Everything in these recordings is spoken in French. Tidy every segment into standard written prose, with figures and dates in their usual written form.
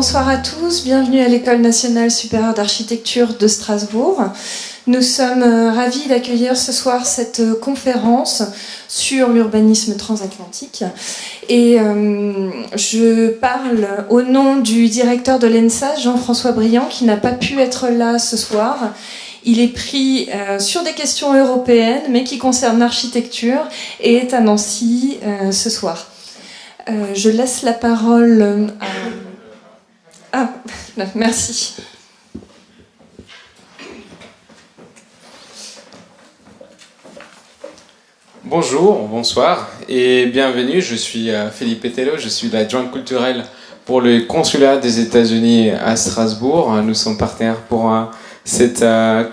Bonsoir à tous, bienvenue à l'École nationale supérieure d'architecture de Strasbourg. Nous sommes ravis d'accueillir ce soir cette conférence sur l'urbanisme transatlantique. Et je parle au nom du directeur de l'ENSA, Jean-François Briand, qui n'a pas pu être là ce soir. Il est pris sur des questions européennes, mais qui concernent l'architecture, et est à Nancy ce soir. Je laisse la parole à... Ah, merci. Bonjour, bonsoir et bienvenue. Je suis Philippe Tello, je suis l'adjoint culturel pour le consulat des États-Unis à Strasbourg. Nous sommes partenaires pour cette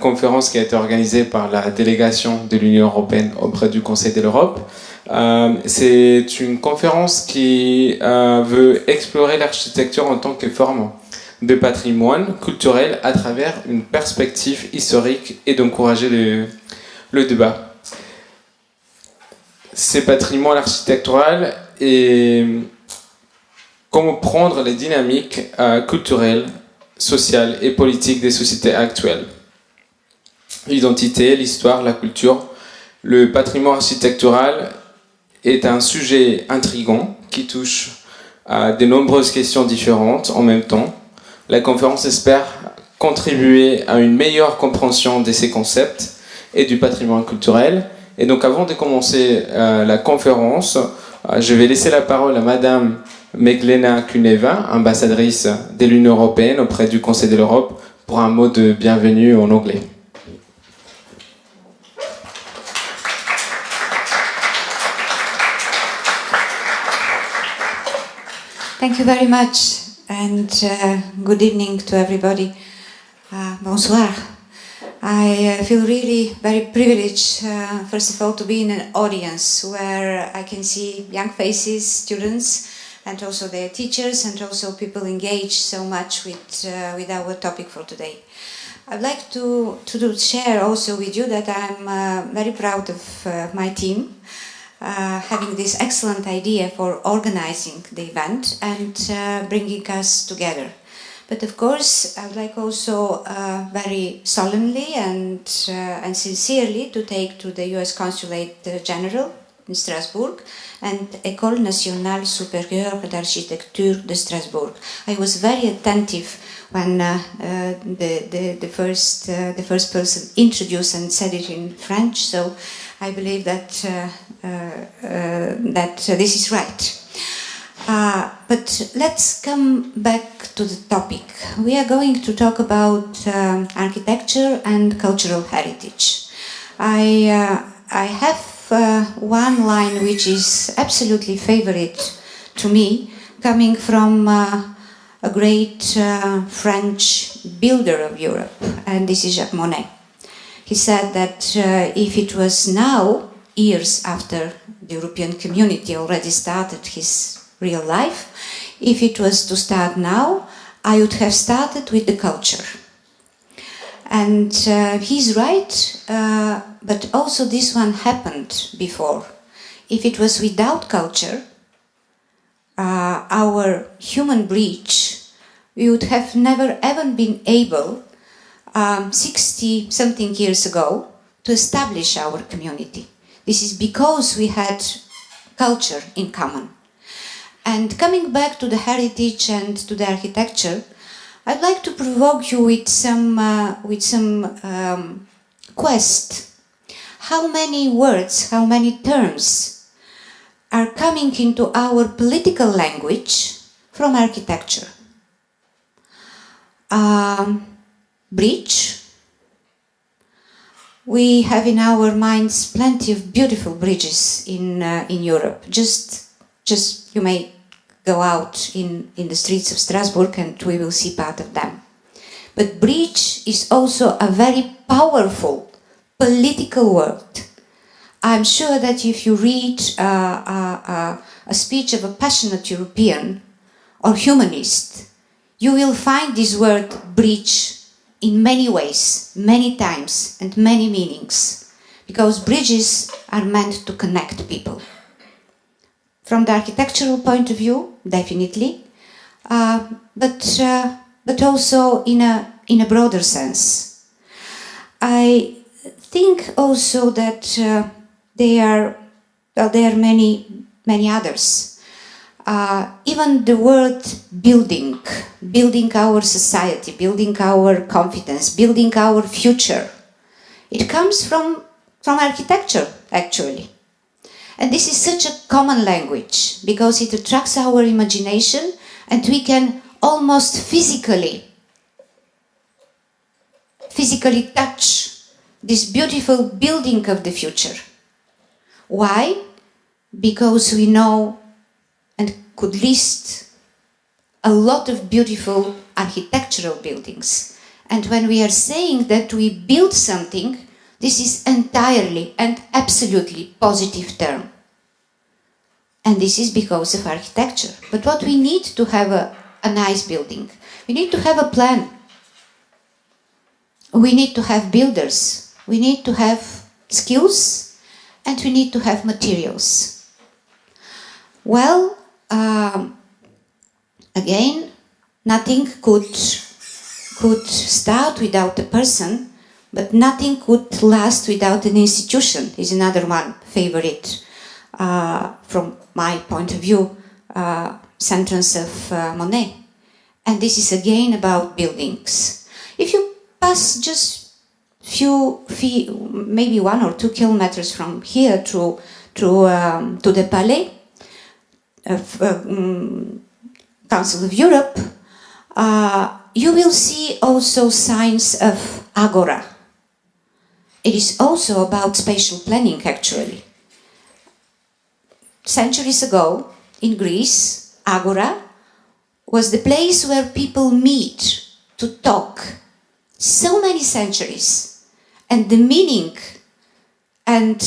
conférence qui a été organisée par la délégation de l'Union européenne auprès du Conseil de l'Europe. C'est une conférence qui veut explorer l'architecture en tant que forme de patrimoine culturel à travers une perspective historique et d'encourager le débat. Ce patrimoine architectural et comprendre les dynamiques culturelles, sociales et politiques des sociétés actuelles. L'identité, l'histoire, la culture, le patrimoine architectural est un sujet intrigant qui touche à de nombreuses questions différentes en même temps. La conférence espère contribuer à une meilleure compréhension de ces concepts et du patrimoine culturel. Et donc avant de commencer la conférence, je vais laisser la parole à Madame Meglena Kuneva, ambassadrice de l'Union européenne auprès du Conseil de l'Europe, pour un mot de bienvenue en anglais. Thank you very much, and good evening to everybody. Bonsoir. I feel really very privileged, first of all, to be in an audience where I can see young faces, students, and also their teachers, and also people engaged so much with our topic for today. I'd like to share also with you that I'm very proud of my team. Having this excellent idea for organizing the event and bringing us together. But of course, I would like also very solemnly and sincerely to take to the US Consulate General in Strasbourg and École nationale supérieure d'architecture de Strasbourg. I was very attentive when the first person introduced and said it in French, so I believe that this is right. But let's come back to the topic. We are going to talk about architecture and cultural heritage. I have one line which is absolutely favorite to me, coming from a great French builder of Europe, and this is Jacques Monnet. He said that if it was now, years after the European community already started his real life, if it was to start now, I would have started with the culture. And he's right, but also this one happened before. If it was without culture, our human breach, we would have never ever been able 60-something years ago to establish our community. This is because we had culture in common. And coming back to the heritage and to the architecture, I'd like to provoke you with some quest. How many words, how many terms are coming into our political language from architecture? Bridge. We have in our minds plenty of beautiful bridges in Europe. Just you may go out in the streets of Strasbourg and we will see part of them. But bridge is also a very powerful political word. I'm sure that if you read a speech of a passionate European or humanist, you will find this word bridge in many ways, many times, and many meanings, because bridges are meant to connect people. From the architectural point of view, definitely, but also in a broader sense. I think also that there are many others. Even the word building our society, building our confidence, building our future, it comes from architecture, actually. And this is such a common language because it attracts our imagination and we can almost physically touch this beautiful building of the future. Why? Because we know and could list a lot of beautiful architectural buildings. And when we are saying that we build something, this is entirely and absolutely positive term. And this is because of architecture. But what we need to have a nice building, we need to have a plan. We need to have builders. We need to have skills and we need to have materials. Well, again, nothing could start without a person, but nothing could last without an institution, is another one favorite, from my point of view, sentence of Monet. And this is again about buildings. If you pass just maybe 1 or 2 kilometers from here to the Palais of Council of Europe, you will see also signs of Agora. It is also about spatial planning, actually. Centuries ago, in Greece, Agora was the place where people meet to talk. So many centuries, and the meaning and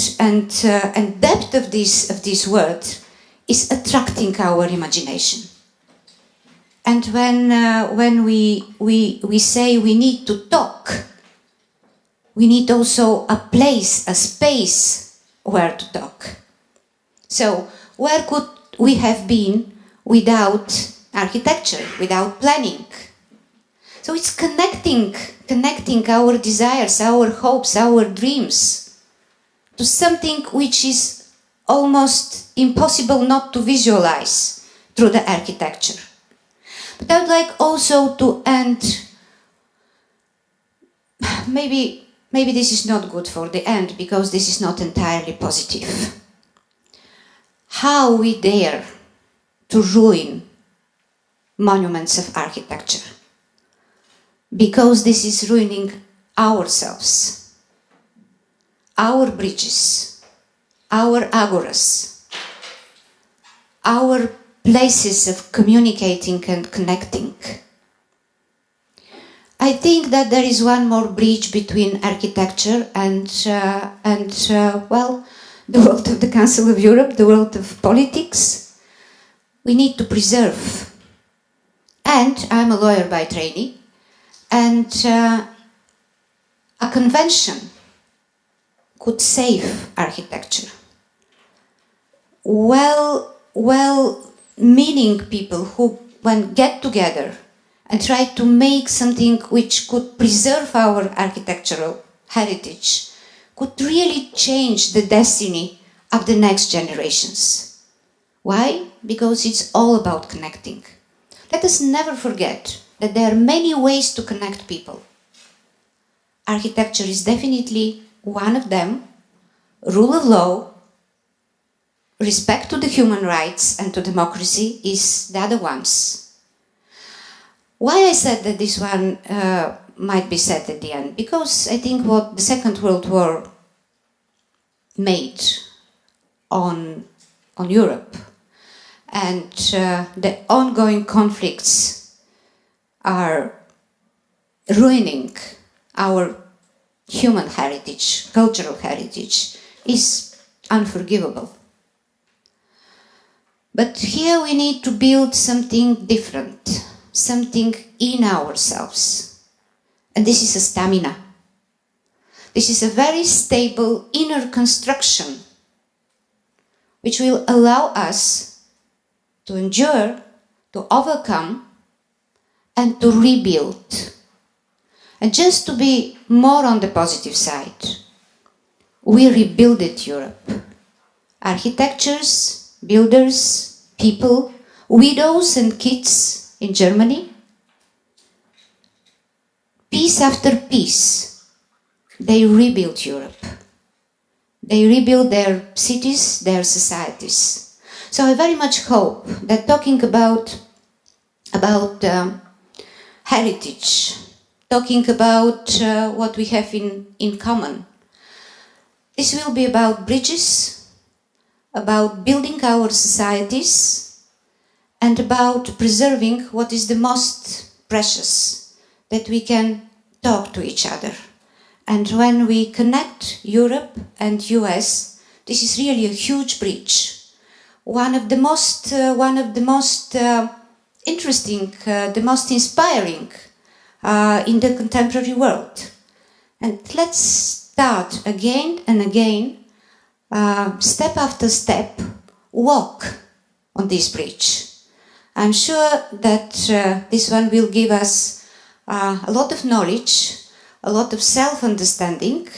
depth of this word is attracting our imagination. And when we say we need to talk, we need also a place, a space where to talk. So where could we have been without architecture, without planning? So it's connecting our desires, our hopes, our dreams to something which is almost impossible not to visualize through the architecture. But I would like also to end, maybe this is not good for the end because this is not entirely positive. How we dare to ruin monuments of architecture. Because this is ruining ourselves, our bridges, our agoras, our places of communicating and connecting. I think that there is one more bridge between architecture and the world of the Council of Europe, the world of politics. We need to preserve. And I'm a lawyer by training. And a convention could save architecture. Well-meaning people who, when get together and try to make something which could preserve our architectural heritage, could really change the destiny of the next generations. Why? Because it's all about connecting. Let us never forget that there are many ways to connect people. Architecture is definitely one of them. Rule of law, respect to the human rights and to democracy is the other ones. Why I said that this one might be said at the end? Because I think what the Second World War made on Europe and the ongoing conflicts are ruining our human heritage, cultural heritage, is unforgivable. But here we need to build something different, something in ourselves. And this is a stamina. This is a very stable inner construction which will allow us to endure, to overcome and to rebuild. And just to be more on the positive side, we rebuilded Europe. Architectures, builders, people, widows and kids in Germany. Piece after piece, they rebuilt Europe. They rebuilt their cities, their societies. So I very much hope that talking about heritage, talking about what we have in common, this will be about bridges, about building our societies, and about preserving what is the most precious, that we can talk to each other. And when we connect Europe and US, this is really a huge bridge. One of the most interesting, the most inspiring in the contemporary world. And let's start again and again, step after step, walk on this bridge. I'm sure that this one will give us a lot of knowledge, a lot of self-understanding,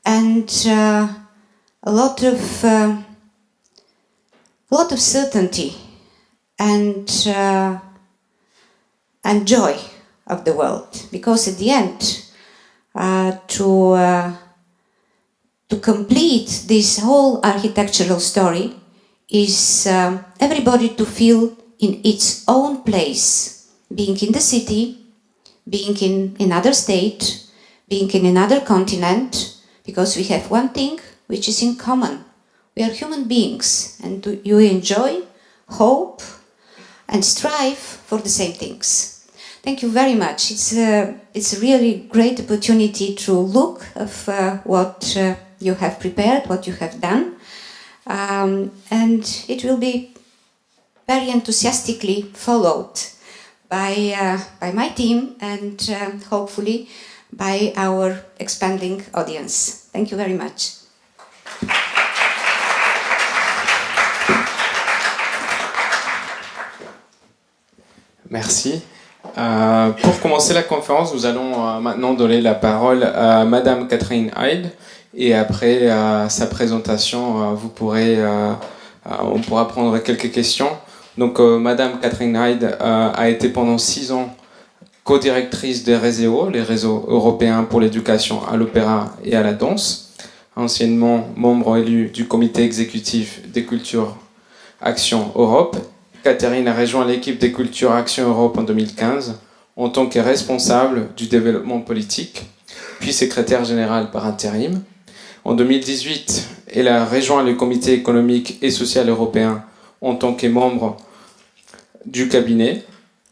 and a lot of certainty and joy of the world. Because at the end, to complete this whole architectural story is everybody to feel in its own place, being in the city, being in another state, being in another continent, because we have one thing which is in common. We are human beings, and you enjoy, hope, and strive for the same things. Thank you very much. It's a really great opportunity to look of what you have prepared, what you have done, and it will be very enthusiastically followed by my team and hopefully by our expanding audience. Thank you very much. Merci. Pour commencer la conférence, nous allons maintenant donner la parole à Madame Catherine Hyde, et après sa présentation, on pourra prendre quelques questions. Donc, Madame Catherine Hyde a été pendant 6 ans co-directrice des RESEO, les réseaux européens pour l'éducation à l'opéra et à la danse, anciennement membre élu du comité exécutif des Cultures Action Europe. Catherine a rejoint l'équipe des Cultures Action Europe en 2015 en tant que responsable du développement politique, puis secrétaire générale par intérim. En 2018, elle a rejoint le comité économique et social européen en tant que membre du cabinet.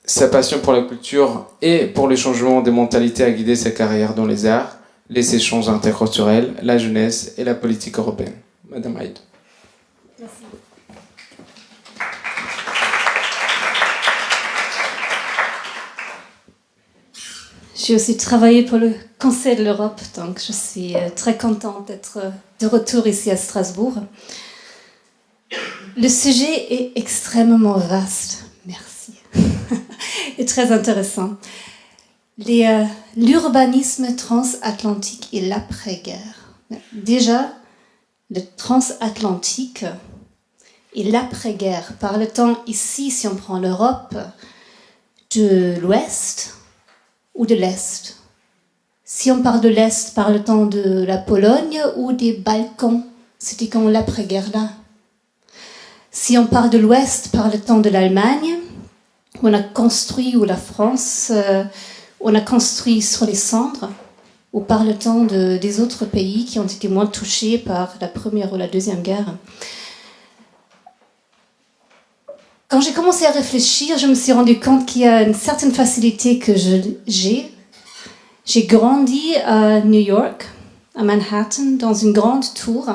Sa passion pour la culture et pour le changement des mentalités a guidé sa carrière dans les arts, les échanges interculturels, la jeunesse et la politique européenne. Madame Hyde. Merci. J'ai aussi travaillé pour le Conseil de l'Europe, donc je suis très contente d'être de retour ici à Strasbourg. Le sujet est extrêmement vaste, merci, et très intéressant. L'urbanisme transatlantique et l'après-guerre. Déjà, le transatlantique et l'après-guerre. Parle-t-on ici, si on prend l'Europe, de l'Ouest ou de l'Est? Si on parle de l'Est, parle-t-on de la Pologne ou des Balkans? C'était quand l'après-guerre là. Si on parle de l'Ouest, parle-t-on de l'Allemagne, où on a construit, ou la France, on a construit sur les cendres, ou parle-t-on des autres pays qui ont été moins touchés par la Première ou la Deuxième Guerre? Quand j'ai commencé à réfléchir, je me suis rendu compte qu'il y a une certaine facilité que j'ai. J'ai grandi à New York, à Manhattan, dans une grande tour,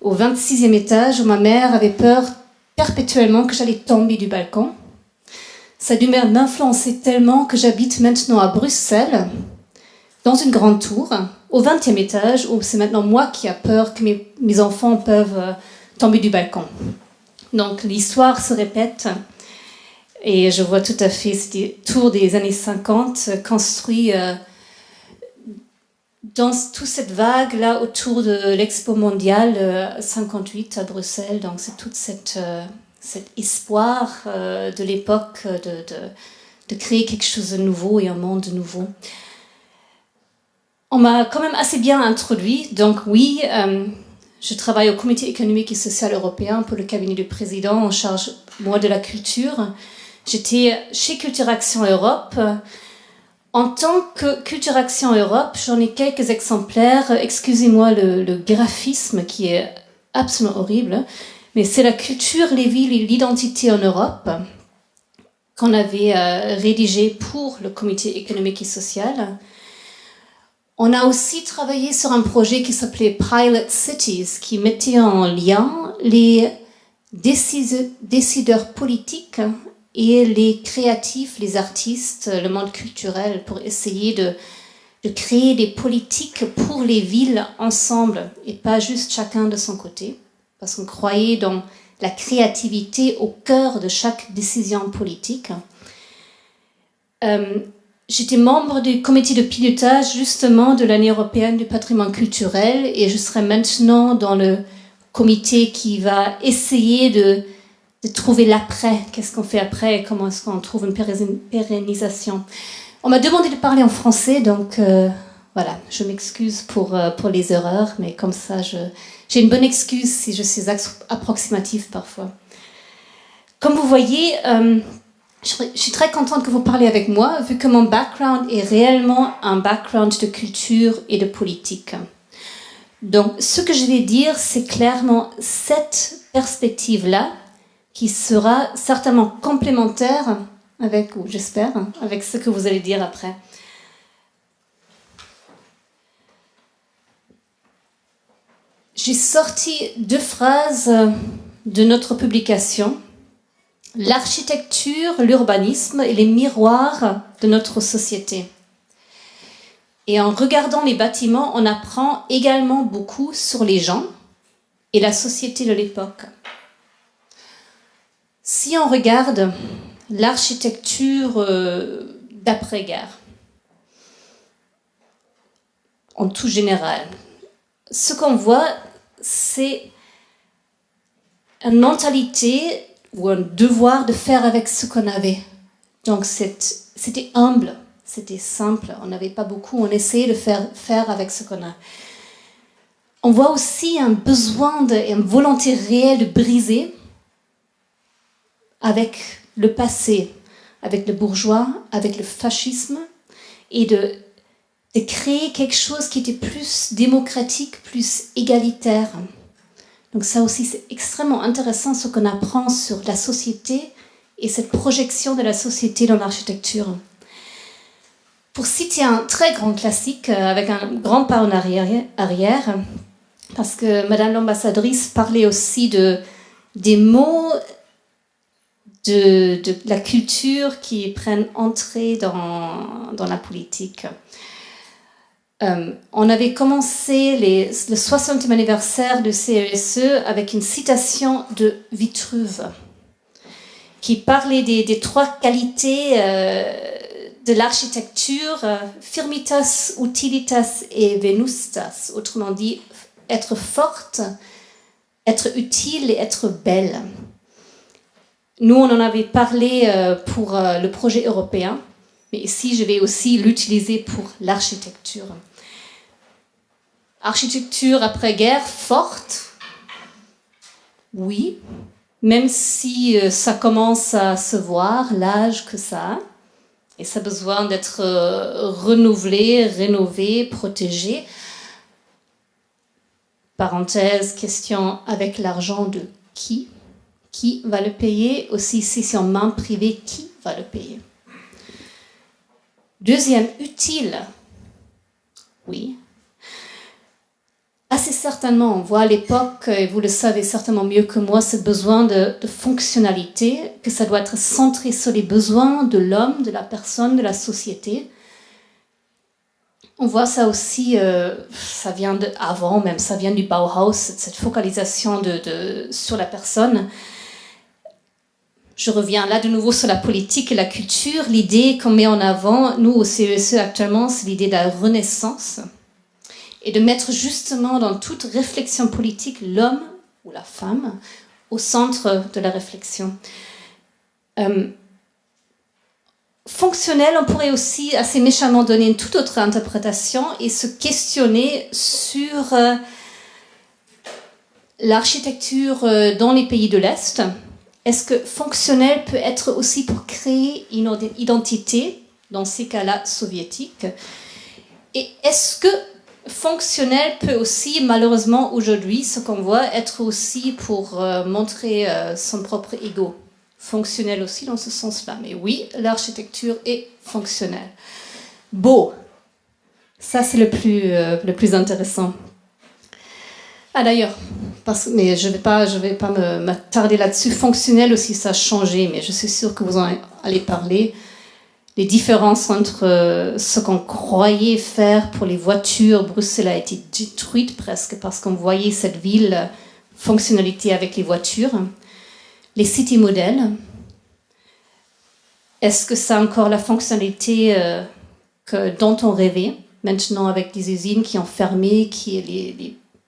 au 26e étage, où ma mère avait peur perpétuellement que j'allais tomber du balcon. Ça a dû m'influencer tellement que j'habite maintenant à Bruxelles, dans une grande tour, au 20e étage, où c'est maintenant moi qui ai peur que mes enfants peuvent tomber du balcon. Donc l'histoire se répète. Et je vois tout à fait ce tour des années 50 construit dans toute cette vague-là autour de l'Expo mondiale 58 à Bruxelles. Donc c'est toute cet espoir de l'époque de créer quelque chose de nouveau et un monde nouveau. On m'a quand même assez bien introduit. Donc oui, je travaille au Comité économique et social européen pour le cabinet du président en charge, moi, de la culture. J'étais chez Culture Action Europe. En tant que Culture Action Europe, j'en ai quelques exemplaires. Excusez-moi le graphisme qui est absolument horrible, mais c'est la culture, les villes et l'identité en Europe qu'on avait rédigé pour le Comité économique et social. On a aussi travaillé sur un projet qui s'appelait Pilot Cities, qui mettait en lien les décideurs politiques et les créatifs, les artistes, le monde culturel, pour essayer de créer des politiques pour les villes ensemble et pas juste chacun de son côté, parce qu'on croyait dans la créativité au cœur de chaque décision politique. J'étais membre du comité de pilotage justement de l'année européenne du patrimoine culturel et je serai maintenant dans le comité qui va essayer de trouver l'après. Qu'est-ce qu'on fait après et comment est-ce qu'on trouve une pérennisation. On m'a demandé de parler en français, donc voilà, je m'excuse pour les erreurs, mais comme ça, j'ai une bonne excuse si je suis approximative parfois. Comme vous voyez, je suis très contente que vous parliez avec moi, vu que mon background est réellement un background de culture et de politique. Donc, ce que je vais dire, c'est clairement cette perspective-là qui sera certainement complémentaire avec, ou j'espère, avec ce que vous allez dire après. J'ai sorti 2 phrases de notre publication. L'architecture, l'urbanisme et les miroirs de notre société. Et en regardant les bâtiments, on apprend également beaucoup sur les gens et la société de l'époque. Si on regarde l'architecture d'après-guerre, en tout général, ce qu'on voit, c'est une mentalité ou un devoir de faire avec ce qu'on avait. Donc c'était humble, c'était simple, on n'avait pas beaucoup, on essayait de faire avec ce qu'on a. On voit aussi un besoin et une volonté réelle de briser avec le passé, avec le bourgeois, avec le fascisme, et de créer quelque chose qui était plus démocratique, plus égalitaire. Donc ça aussi, c'est extrêmement intéressant ce qu'on apprend sur la société et cette projection de la société dans l'architecture. Pour citer un très grand classique, avec un grand pas en arrière, parce que Madame l'ambassadrice parlait aussi des mots de la culture qui prennent entrée dans la politique. On avait commencé le 60e anniversaire du CESE avec une citation de Vitruve qui parlait des 3 qualités de l'architecture, firmitas, utilitas et venustas, autrement dit être forte, être utile et être belle. Nous, on en avait parlé pour le projet européen, mais ici, je vais aussi l'utiliser pour l'architecture. Architecture après-guerre forte, oui, même si ça commence à se voir, l'âge que ça a, et ça a besoin d'être renouvelé, rénové, protégé. Parenthèse, question avec l'argent de qui? Qui va le payer? Aussi, si c'est en main privée, qui va le payer? Deuxième, utile. Oui. Assez certainement, on voit à l'époque, et vous le savez certainement mieux que moi, ce besoin de fonctionnalité, que ça doit être centré sur les besoins de l'homme, de la personne, de la société. On voit ça aussi, ça vient avant même, ça vient du Bauhaus, cette focalisation sur la personne. Je reviens là de nouveau sur la politique et la culture. L'idée qu'on met en avant, nous au CESE actuellement, c'est l'idée de la renaissance et de mettre justement dans toute réflexion politique l'homme ou la femme au centre de la réflexion. Fonctionnel, on pourrait aussi assez méchamment donner une toute autre interprétation et se questionner sur l'architecture dans les pays de l'Est. Est-ce que fonctionnel peut être aussi pour créer une identité, dans ces cas-là soviétiques? Et est-ce que fonctionnel peut aussi, malheureusement aujourd'hui, ce qu'on voit, être aussi pour montrer son propre ego? Fonctionnel aussi dans ce sens-là. Mais oui, l'architecture est fonctionnelle. Beau, ça c'est le plus intéressant. Ah d'ailleurs, mais je vais pas m'attarder là-dessus. Fonctionnel aussi, ça a changé, mais je suis sûre que vous en allez parler. Les différences entre ce qu'on croyait faire pour les voitures. Bruxelles a été détruite presque parce qu'on voyait cette ville fonctionnalité avec les voitures. Les city modèles, est-ce que ça a encore la fonctionnalité dont on rêvait? Maintenant, avec des usines qui ont fermé,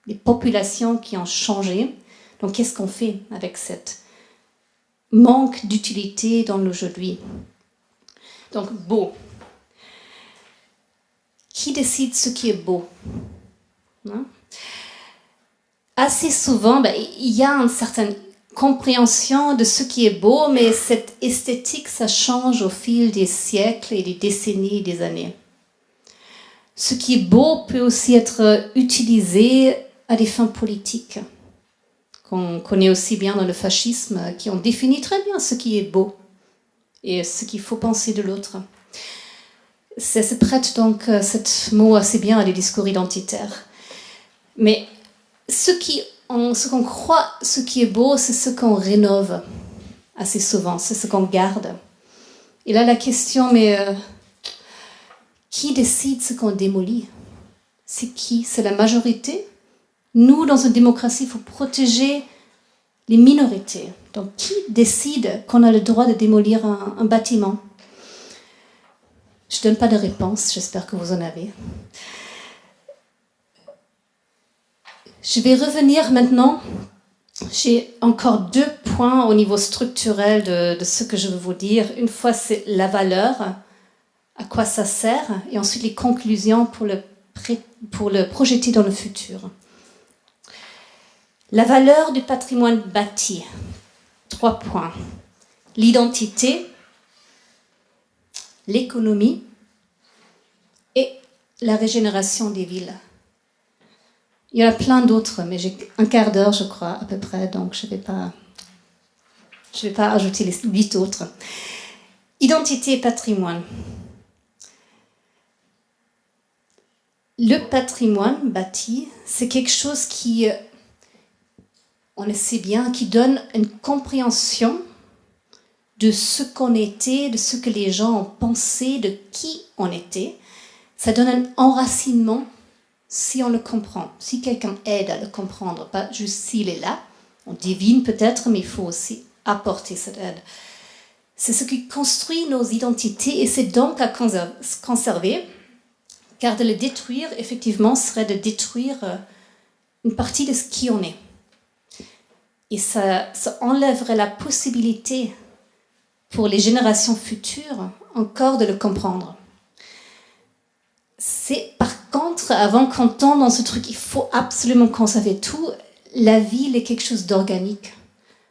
les populations qui ont changé. Donc, qu'est-ce qu'on fait avec cette manque d'utilité dans l'aujourd'hui? Donc, beau. Qui décide ce qui est beau? Hein? Assez souvent, il y a une certaine compréhension de ce qui est beau, mais cette esthétique, ça change au fil des siècles et des décennies et des années. Ce qui est beau peut aussi être utilisé à des fins politiques, qu'on connaît aussi bien dans le fascisme, qui ont défini très bien ce qui est beau et ce qu'il faut penser de l'autre. Ça se prête donc, ce mot assez bien à des discours identitaires. Mais ce qu'on croit, ce qui est beau, c'est ce qu'on rénove assez souvent, c'est ce qu'on garde. Et là, la question, qui décide ce qu'on démolit? C'est qui? C'est la majorité? Nous, dans une démocratie, il faut protéger les minorités. Donc, qui décide qu'on a le droit de démolir un bâtiment? Je ne donne pas de réponse, j'espère que vous en avez. Je vais revenir maintenant. J'ai encore 2 points au niveau structurel de ce que je veux vous dire. Une fois, c'est la valeur, à quoi ça sert, et ensuite les conclusions pour le projeter dans le futur. La valeur du patrimoine bâti. 3 points. L'identité, l'économie et la régénération des villes. Il y en a plein d'autres, mais j'ai un quart d'heure, je crois, à peu près, donc je vais pas ajouter les 8 autres. Identité et patrimoine. Le patrimoine bâti, c'est quelque chose qui, on le sait bien, qui donne une compréhension de ce qu'on était, de ce que les gens ont pensé, de qui on était. Ça donne un enracinement si on le comprend, si quelqu'un aide à le comprendre, pas juste s'il est là. On devine peut-être, mais il faut aussi apporter cette aide. C'est ce qui construit nos identités et c'est donc à conserver, car de le détruire, effectivement, serait de détruire une partie de ce qui on est. Et ça enlèverait la possibilité pour les générations futures encore de le comprendre. C'est par contre, avant qu'on tombe dans ce truc, il faut absolument conserver tout. La ville est quelque chose d'organique.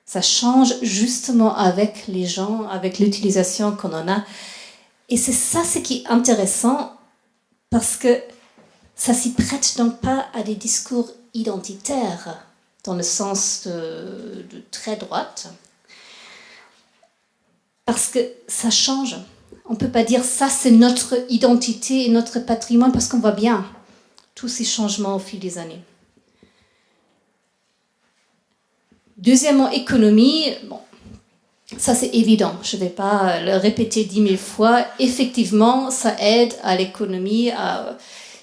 Ça change justement avec les gens, avec l'utilisation qu'on en a. Et c'est ça ce qui est intéressant, parce que ça s'y prête donc pas à des discours identitaires, dans le sens de très droite, parce que ça change. On ne peut pas dire ça c'est notre identité et notre patrimoine, parce qu'on voit bien tous ces changements au fil des années. Deuxièmement, économie, bon, ça c'est évident, je ne vais pas le répéter 10 000 fois. Effectivement, ça aide à l'économie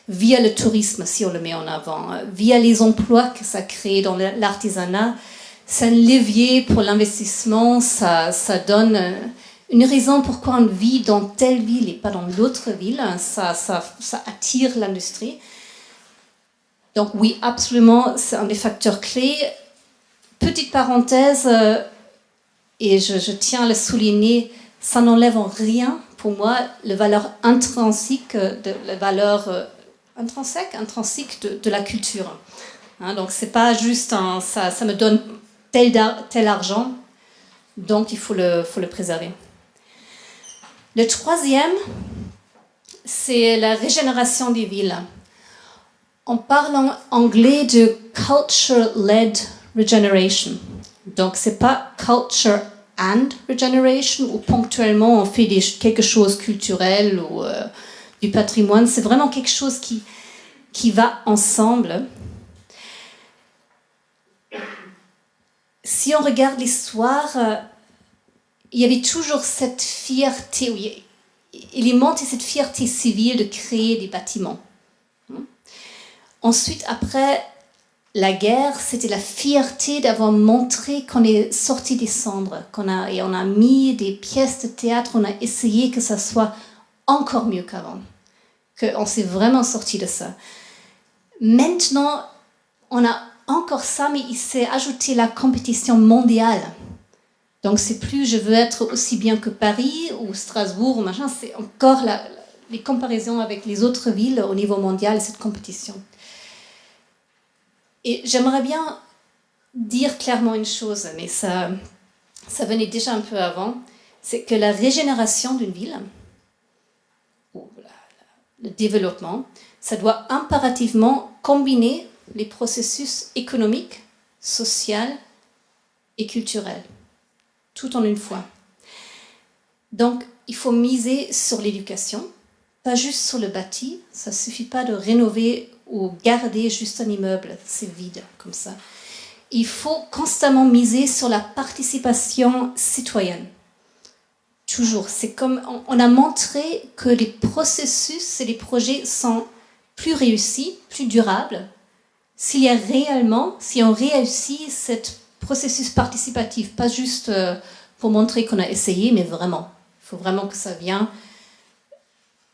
via le tourisme, si on le met en avant, via les emplois que ça crée dans l'artisanat. c'est un levier pour l'investissement, ça donne une raison pourquoi on vit dans telle ville et pas dans l'autre ville, ça attire l'industrie. Donc oui, absolument, c'est un des facteurs clés. Petite parenthèse, et je tiens à le souligner, ça n'enlève en rien, pour moi, la valeur intrinsique, la valeur intrinsique de la culture. Hein, donc c'est pas juste ça me donne tel argent, donc il faut le préserver. Le troisième, c'est la régénération des villes. On parle en anglais de culture-led regeneration. Donc, c'est pas culture and regeneration, où ponctuellement on fait quelque chose culturel ou du patrimoine. C'est vraiment quelque chose qui va ensemble. Si on regarde l'histoire, il y avait toujours cette fierté, il montait cette fierté civile de créer des bâtiments. Ensuite, après la guerre, c'était la fierté d'avoir montré qu'on est sorti des cendres, on a mis des pièces de théâtre, on a essayé que ça soit encore mieux qu'avant, qu'on s'est vraiment sorti de ça. Maintenant, on a encore ça, mais il s'est ajouté la compétition mondiale. Donc, c'est plus je veux être aussi bien que Paris ou Strasbourg ou machin, c'est encore les comparaisons avec les autres villes au niveau mondial, cette compétition. Et j'aimerais bien dire clairement une chose, mais ça venait déjà un peu avant, c'est que la régénération d'une ville, ou le développement, ça doit impérativement combiner les processus économiques, sociaux et culturels, tout en une fois. Donc, il faut miser sur l'éducation, pas juste sur le bâti. Ça ne suffit pas de rénover ou garder juste un immeuble, c'est vide comme ça. Il faut constamment miser sur la participation citoyenne. Toujours. C'est comme on a montré que les processus et les projets sont plus réussis, plus durables, si on réussit ce processus participatif, pas juste pour montrer qu'on a essayé, mais vraiment. Il faut vraiment que ça vienne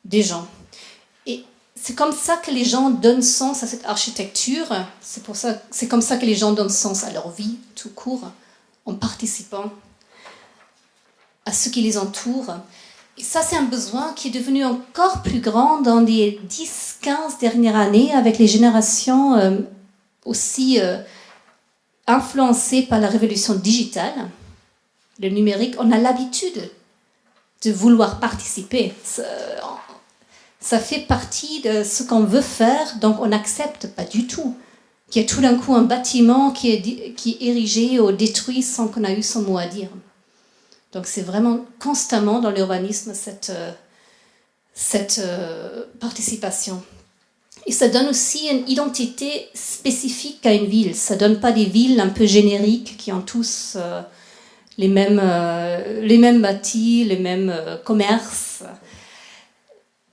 des gens. Et c'est comme ça que les gens donnent sens à cette architecture. C'est comme ça que les gens donnent sens à leur vie, tout court, en participant à ce qui les entoure. Et ça, c'est un besoin qui est devenu encore plus grand dans les 10-15 dernières années, avec les générations aussi influencées par la révolution digitale, le numérique. On a l'habitude de vouloir participer. Ça fait partie de ce qu'on veut faire, donc on n'accepte pas du tout qu'il y ait tout d'un coup un bâtiment qui est érigé ou détruit sans qu'on ait eu son mot à dire. Donc c'est vraiment constamment dans l'urbanisme cette participation. Et ça donne aussi une identité spécifique à une ville. Ça ne donne pas des villes un peu génériques qui ont tous les mêmes bâtis, les mêmes commerces.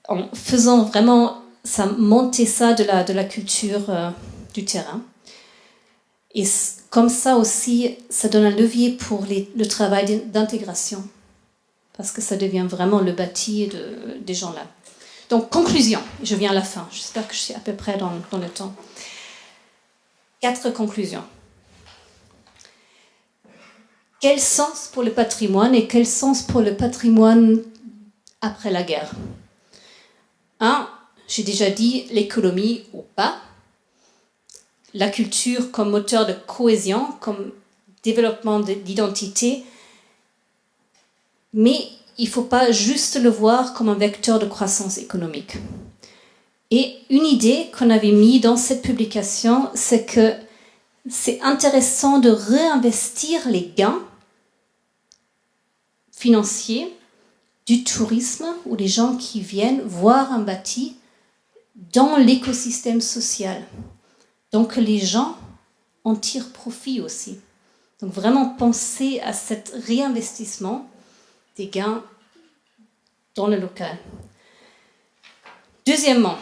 En faisant vraiment ça, monter ça de la culture du terrain. Et comme ça aussi, ça donne un levier pour le travail d'intégration, parce que ça devient vraiment le bâti des gens là. Donc, conclusion, je viens à la fin, j'espère que je suis à peu près dans le temps. 4 conclusions. Quel sens pour le patrimoine et quel sens pour le patrimoine après la guerre ? J'ai déjà dit l'économie ou pas. La culture comme moteur de cohésion, comme développement d'identité. Mais il ne faut pas juste le voir comme un vecteur de croissance économique. Et une idée qu'on avait mise dans cette publication, c'est que c'est intéressant de réinvestir les gains financiers du tourisme ou des gens qui viennent voir un bâti dans l'écosystème social. Donc les gens en tirent profit aussi. Donc vraiment penser à cet réinvestissement des gains dans le local. Deuxièmement,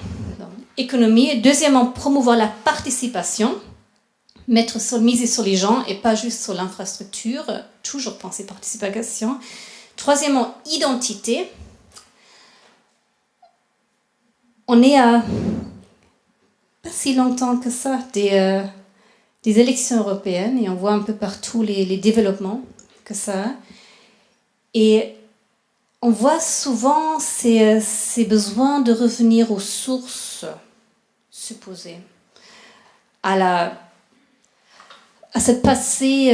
économie. Deuxièmement, promouvoir la participation. miser sur les gens et pas juste sur l'infrastructure, toujours penser participation. Troisièmement, identité. On est à pas si longtemps que ça des élections européennes et on voit un peu partout les développements que ça a. Et on voit souvent ces besoins de revenir aux sources supposées, à ce passé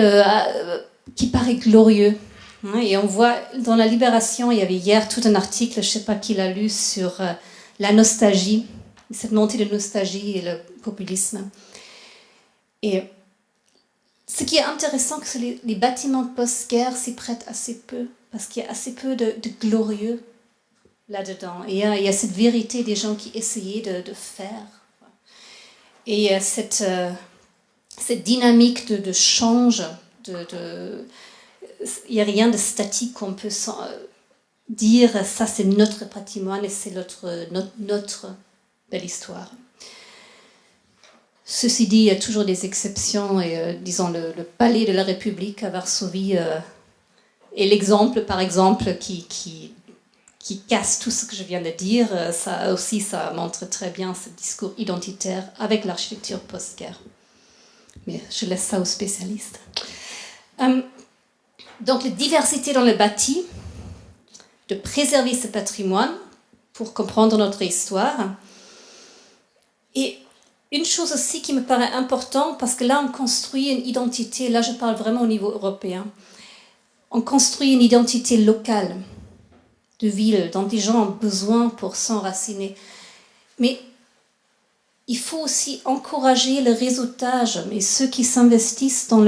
qui paraît glorieux. Et on voit dans la Libération, il y avait hier tout un article, je ne sais pas qui l'a lu, sur la nostalgie, cette montée de nostalgie et le populisme. Et ce qui est intéressant, c'est que les bâtiments de post-guerre s'y prêtent assez peu, parce qu'il y a assez peu de glorieux là-dedans. Et il y a cette vérité des gens qui essayaient de faire. Et il y a cette dynamique de change, il n'y a rien de statique qu'on peut dire, ça c'est notre patrimoine et c'est notre belle histoire. Ceci dit, il y a toujours des exceptions et disons le palais de la République à Varsovie est l'exemple, par exemple, qui casse tout ce que je viens de dire. Ça aussi, ça montre très bien ce discours identitaire avec l'architecture post-guerre. Mais je laisse ça aux spécialistes. Donc, la diversité dans le bâti, de préserver ce patrimoine pour comprendre notre histoire. Et une chose aussi qui me paraît importante, parce que là, on construit une identité, là, je parle vraiment au niveau européen, on construit une identité locale de ville, dont les gens ont besoin pour s'enraciner. Mais il faut aussi encourager le réseautage, et ceux qui s'investissent dans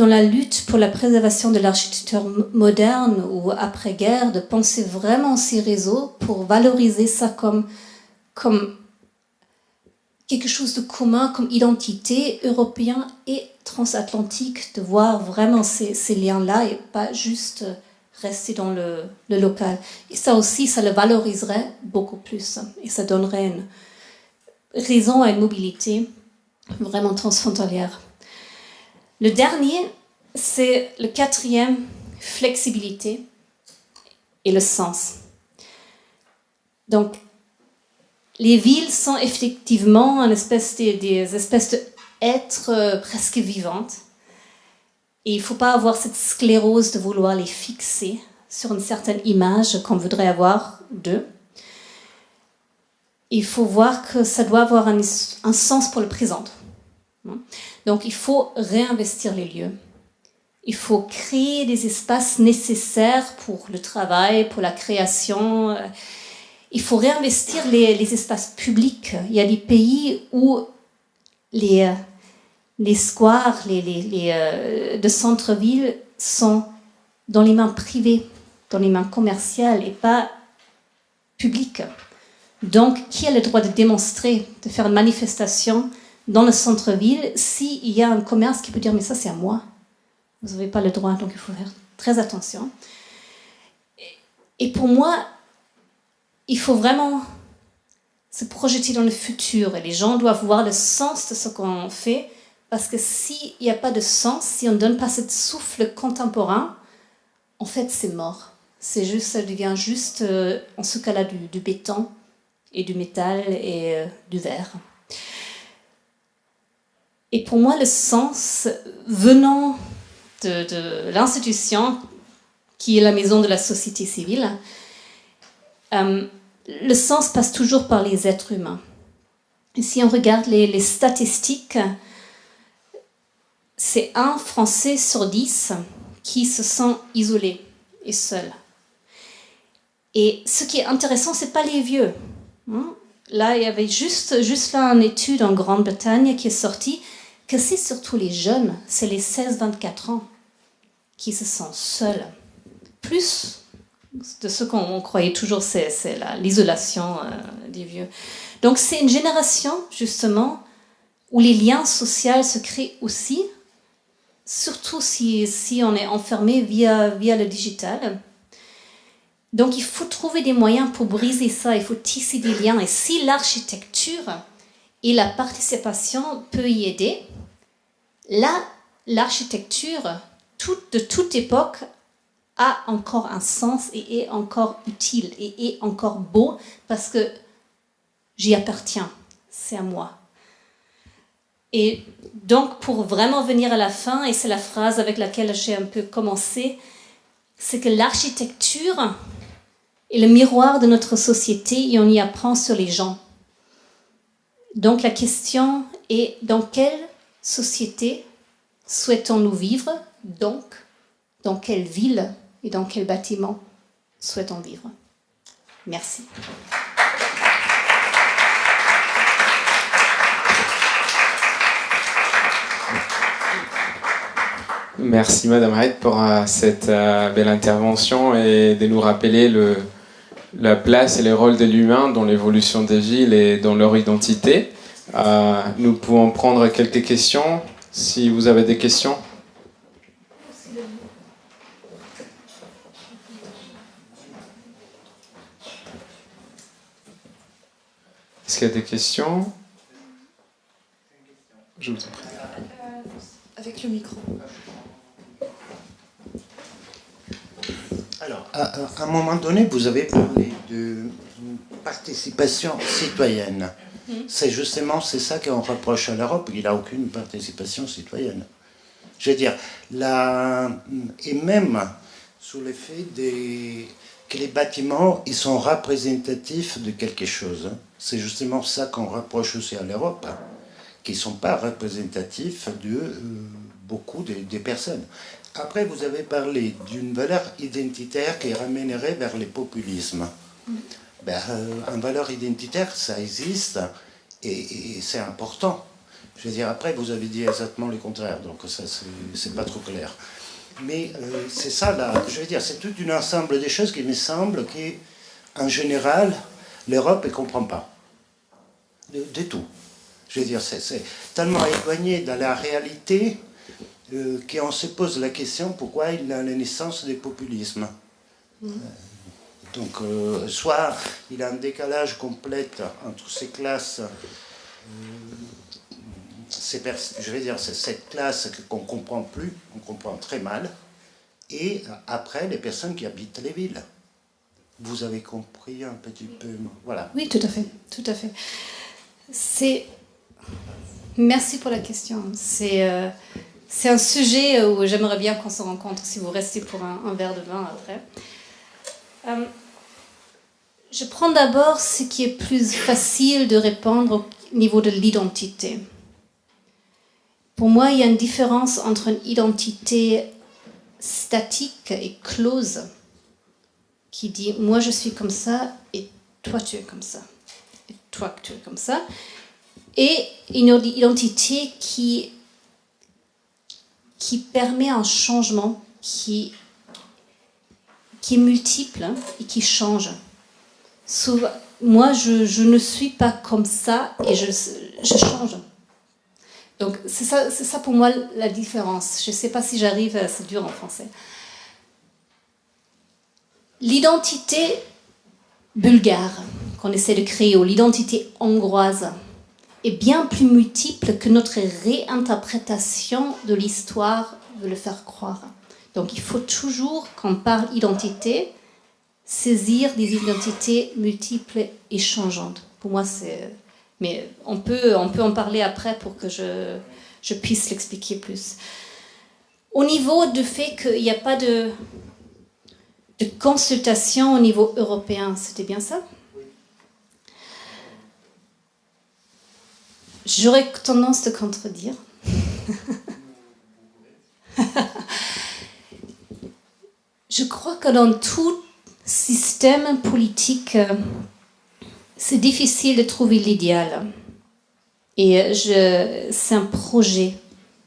la lutte pour la préservation de l'architecture moderne ou après-guerre, de penser vraiment ces réseaux pour valoriser ça comme quelque chose de commun, comme identité européenne et transatlantique, de voir vraiment ces liens-là et pas juste rester dans le local. Et ça aussi, ça le valoriserait beaucoup plus et ça donnerait une raison à une mobilité vraiment transfrontalière. Le dernier, c'est le quatrième, flexibilité et le sens. Donc, les villes sont effectivement des espèces d'êtres presque vivantes. Et il ne faut pas avoir cette sclérose de vouloir les fixer sur une certaine image qu'on voudrait avoir d'eux. Il faut voir que ça doit avoir un sens pour le présent. Donc il faut réinvestir les lieux. Il faut créer des espaces nécessaires pour le travail, pour la création. Il faut réinvestir les espaces publics. Il y a des pays où les squares, de centre-ville sont dans les mains privées, dans les mains commerciales et pas publiques. Donc, qui a le droit de démontrer, de faire une manifestation dans le centre-ville s'il y a un commerce qui peut dire « mais ça c'est à moi ». Vous n'avez pas le droit, donc il faut faire très attention. Et pour moi, il faut vraiment se projeter dans le futur et les gens doivent voir le sens de ce qu'on fait parce que s'il n'y a pas de sens, si on ne donne pas ce souffle contemporain, en fait c'est mort. Ça devient juste, en ce cas-là, du béton et du métal et du verre. Et pour moi, le sens venant de l'institution qui est la maison de la société civile, le sens passe toujours par les êtres humains. Et si on regarde les statistiques, c'est 1 Français sur 10 qui se sent isolé et seul. Et ce qui est intéressant, ce n'est pas les vieux. Là, il y avait juste là une étude en Grande-Bretagne qui est sortie, que c'est surtout les jeunes, c'est les 16-24 ans qui se sentent seuls. Plus de ce qu'on croyait toujours, c'est l'isolation des vieux. Donc c'est une génération, justement, où les liens sociaux se créent aussi, surtout si on est enfermé via le digital. Donc il faut trouver des moyens pour briser ça, il faut tisser des liens. Et si l'architecture et la participation peut y aider. Là, l'architecture, de toute époque, a encore un sens et est encore utile et est encore beau parce que j'y appartiens, c'est à moi. Et donc, pour vraiment venir à la fin, et c'est la phrase avec laquelle j'ai un peu commencé, c'est que l'architecture est le miroir de notre société et on y apprend sur les gens. Donc la question est, dans quelle société souhaitons-nous vivre? Donc, dans quelle ville et dans quel bâtiment souhaitons vivre? Merci. Merci Madame Heid pour cette belle intervention et de nous rappeler la place et le rôle de l'humain dans l'évolution des villes et dans leur identité. Nous pouvons prendre quelques questions, si vous avez des questions. Est-ce qu'il y a des questions? Je vous en prie. Avec le micro. Alors, à un moment donné, vous avez parlé de participation citoyenne. C'est ça qu'on reproche à l'Europe, il n'a aucune participation citoyenne. Je veux dire, et même sous l'effet que les bâtiments, ils sont représentatifs de quelque chose. C'est justement ça qu'on reproche aussi à l'Europe, qu'ils ne sont pas représentatifs de beaucoup des personnes. Après, vous avez parlé d'une valeur identitaire qui ramènerait vers le populisme. Une valeur identitaire, ça existe et c'est important. Je veux dire, après, vous avez dit exactement le contraire, donc ça, c'est pas trop clair. Mais c'est ça, là, je veux dire, c'est tout un ensemble de choses qui me semble qu'en général, l'Europe ne comprend pas. De tout. Je veux dire, c'est tellement éloigné dans la réalité qu'on se pose la question pourquoi il y a la naissance des populismes. Donc, soit il y a un décalage complet entre ces classes, je veux dire, c'est cette classe qu'on ne comprend plus, on comprend très mal, et après les personnes qui habitent les villes. Vous avez compris un petit peu, voilà. Oui, tout à fait, tout à fait. Merci pour la question. C'est un sujet où j'aimerais bien qu'on se rencontre, si vous restez pour un verre de vin après. Je prends d'abord ce qui est plus facile de répondre au niveau de l'identité. Pour moi, il y a une différence entre une identité statique et close, qui dit « moi je suis comme ça et toi tu es comme ça, et toi tu es comme ça », et une identité qui permet un changement, qui est multiple et qui change. Moi, je ne suis pas comme ça et je change. Donc, c'est ça pour moi la différence. Je ne sais pas si j'arrive, c'est dur en français. L'identité bulgare qu'on essaie de créer, ou l'identité hongroise, est bien plus multiple que notre réinterprétation de l'histoire veut le faire croire. Donc il faut toujours, quand on parle d'identité, saisir des identités multiples et changeantes. Pour moi, c'est... Mais on peut en parler après pour que je puisse l'expliquer plus. Au niveau du fait qu'il n'y a pas de consultation au niveau européen, c'était bien ça ? J'aurais tendance de contredire. Je crois que dans tout système politique, c'est difficile de trouver l'idéal. Et c'est un projet.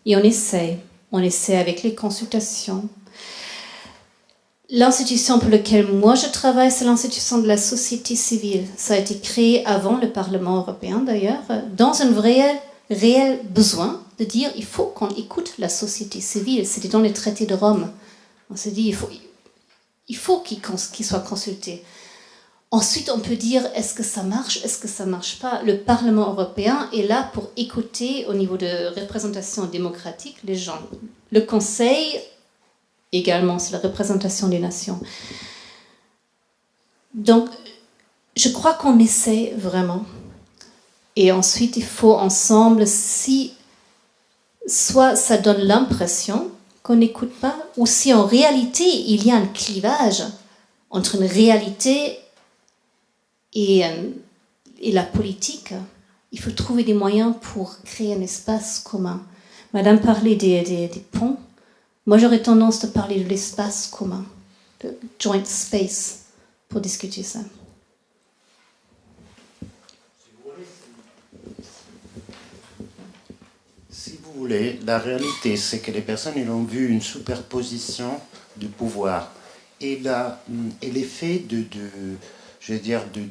Et on essaie. On essaie avec les consultations. L'institution pour laquelle moi je travaille, c'est l'institution de la société civile. Ça a été créé avant le Parlement européen d'ailleurs, dans un réel besoin de dire il faut qu'on écoute la société civile. C'était dans les traités de Rome. On s'est dit il faut qu'il soit consulté. Ensuite, on peut dire, est-ce que ça marche, est-ce que ça marche pas? Le Parlement européen est là pour écouter au niveau de représentation démocratique les gens. Le Conseil, également, c'est la représentation des nations. Donc, je crois qu'on essaie vraiment. Et ensuite, il faut ensemble, si soit ça donne l'impression qu'on n'écoute pas, ou si en réalité, il y a un clivage entre une réalité et la politique, il faut trouver des moyens pour créer un espace commun. Madame parlait des ponts. Moi, j'aurais tendance de parler de l'espace commun, de joint space, pour discuter ça. Si vous voulez, la réalité, c'est que les personnes ils ont vu une superposition de pouvoir et l'effet je veux dire, d'une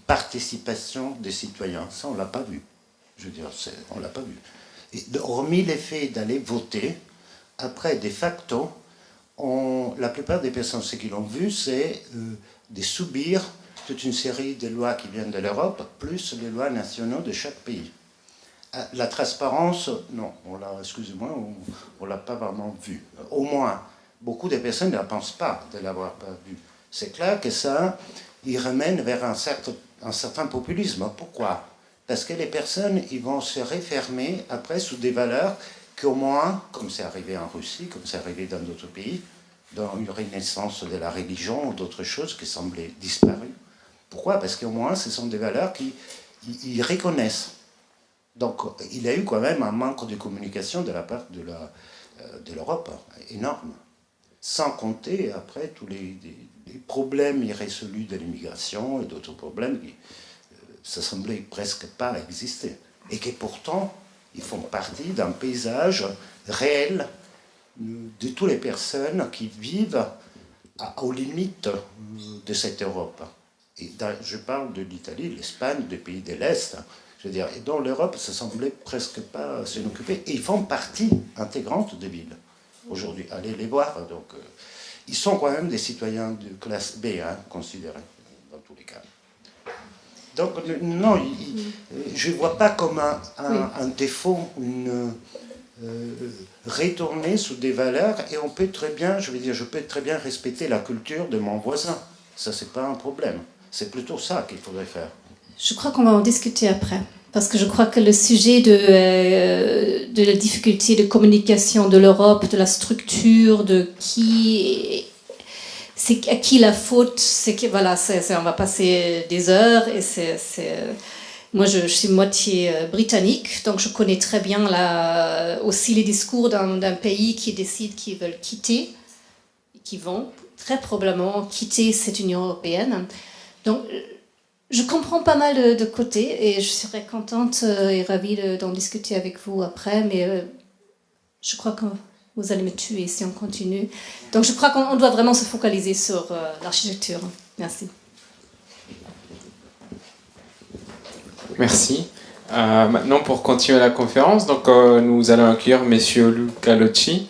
participation des citoyens. Ça, on ne l'a pas vu. Je veux dire, on ne l'a pas vu. Et, hormis l'effet d'aller voter, après, de facto, la plupart des personnes, ce qu'ils ont vu, c'est de subir toute une série de lois qui viennent de l'Europe, plus les lois nationales de chaque pays. La transparence, non, excusez-moi, on ne l'a pas vraiment vu. Au moins, beaucoup de personnes ne pensent pas de l'avoir pas vu. C'est clair que ça, il ramène vers un certain populisme. Pourquoi? Parce que les personnes, ils vont se refermer après sous des valeurs qu'au moins, comme c'est arrivé en Russie, comme c'est arrivé dans d'autres pays, dans une renaissance de la religion ou d'autres choses qui semblaient disparues. Pourquoi? Parce qu'au moins, ce sont des valeurs qu'ils reconnaissent. Donc, il y a eu quand même un manque de communication de la part de l'Europe énorme. Sans compter, après, tous les problèmes irrésolus de l'immigration et d'autres problèmes qui ne semblaient presque pas exister. Et qui pourtant, ils font partie d'un paysage réel de toutes les personnes qui vivent aux limites de cette Europe. Et je parle de l'Italie, l'Espagne, des pays de l'Est. Je veux dire, et dans l'Europe, ça semblait presque pas s'en occuper. Et ils font partie intégrante des villes aujourd'hui. Allez les voir. Donc, ils sont quand même des citoyens de classe B, considérés, dans tous les cas. Donc, non, je ne vois pas comme un défaut, retourner sous des valeurs, et on peut très bien, je peux très bien respecter la culture de mon voisin. Ça, c'est pas un problème. C'est plutôt ça qu'il faudrait faire. Je crois qu'on va en discuter après. Parce que je crois que le sujet de la difficulté de communication de l'Europe, de la structure, c'est à qui la faute, c'est que voilà, on va passer des heures et moi je suis moitié britannique, donc je connais très bien aussi les discours d'un pays qui décide qu'ils veulent quitter, qui vont très probablement quitter cette Union européenne. Donc je comprends pas mal de côtés et je serais contente et ravie d'en discuter avec vous après, mais je crois que vous allez me tuer si on continue. Donc je crois qu'on doit vraiment se focaliser sur l'architecture. Merci. Merci. Maintenant, pour continuer la conférence, donc, nous allons accueillir Monsieur Luca Locci,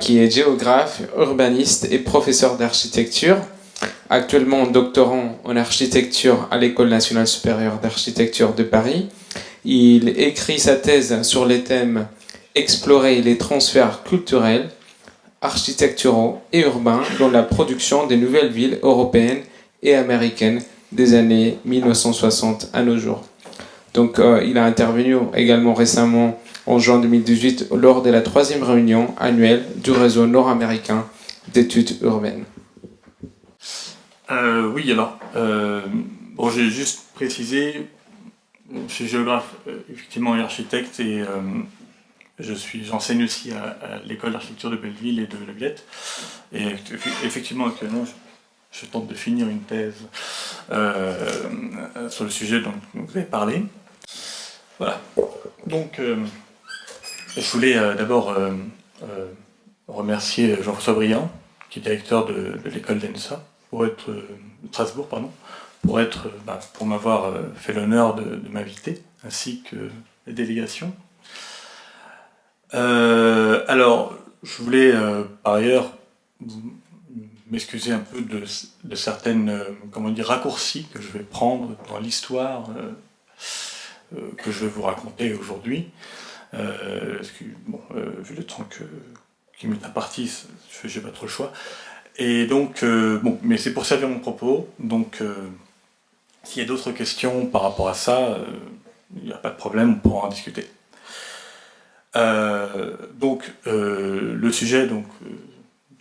qui est géographe, urbaniste et professeur d'architecture. Actuellement doctorant en architecture à l'École nationale supérieure d'architecture de Paris. Il écrit sa thèse sur les thèmes « Explorer les transferts culturels, architecturaux et urbains dans la production des nouvelles villes européennes et américaines des années 1960 à nos jours ». Donc il a intervenu également récemment en juin 2018 lors de la 3e réunion annuelle du réseau nord-américain d'études urbaines. Oui, alors, j'ai juste précisé, je suis géographe effectivement et architecte et j'enseigne aussi à l'école d'architecture de Belleville et de La Villette. Et effectivement, actuellement, je tente de finir une thèse sur le sujet dont vous avez parlé. Voilà. Donc, je voulais d'abord remercier Jean-François Briand, qui est directeur de l'école d'ENSA, Strasbourg, pour m'avoir fait l'honneur de m'inviter, ainsi que la délégation. Alors, je voulais par ailleurs m'excuser un peu de certaines raccourcis que je vais prendre dans l'histoire que je vais vous raconter aujourd'hui. Vu le temps qui m'est imparti, j'ai pas trop le choix. Et donc, mais c'est pour servir mon propos. Donc, s'il y a d'autres questions par rapport à ça, il n'y a pas de problème, on pourra en discuter. Le sujet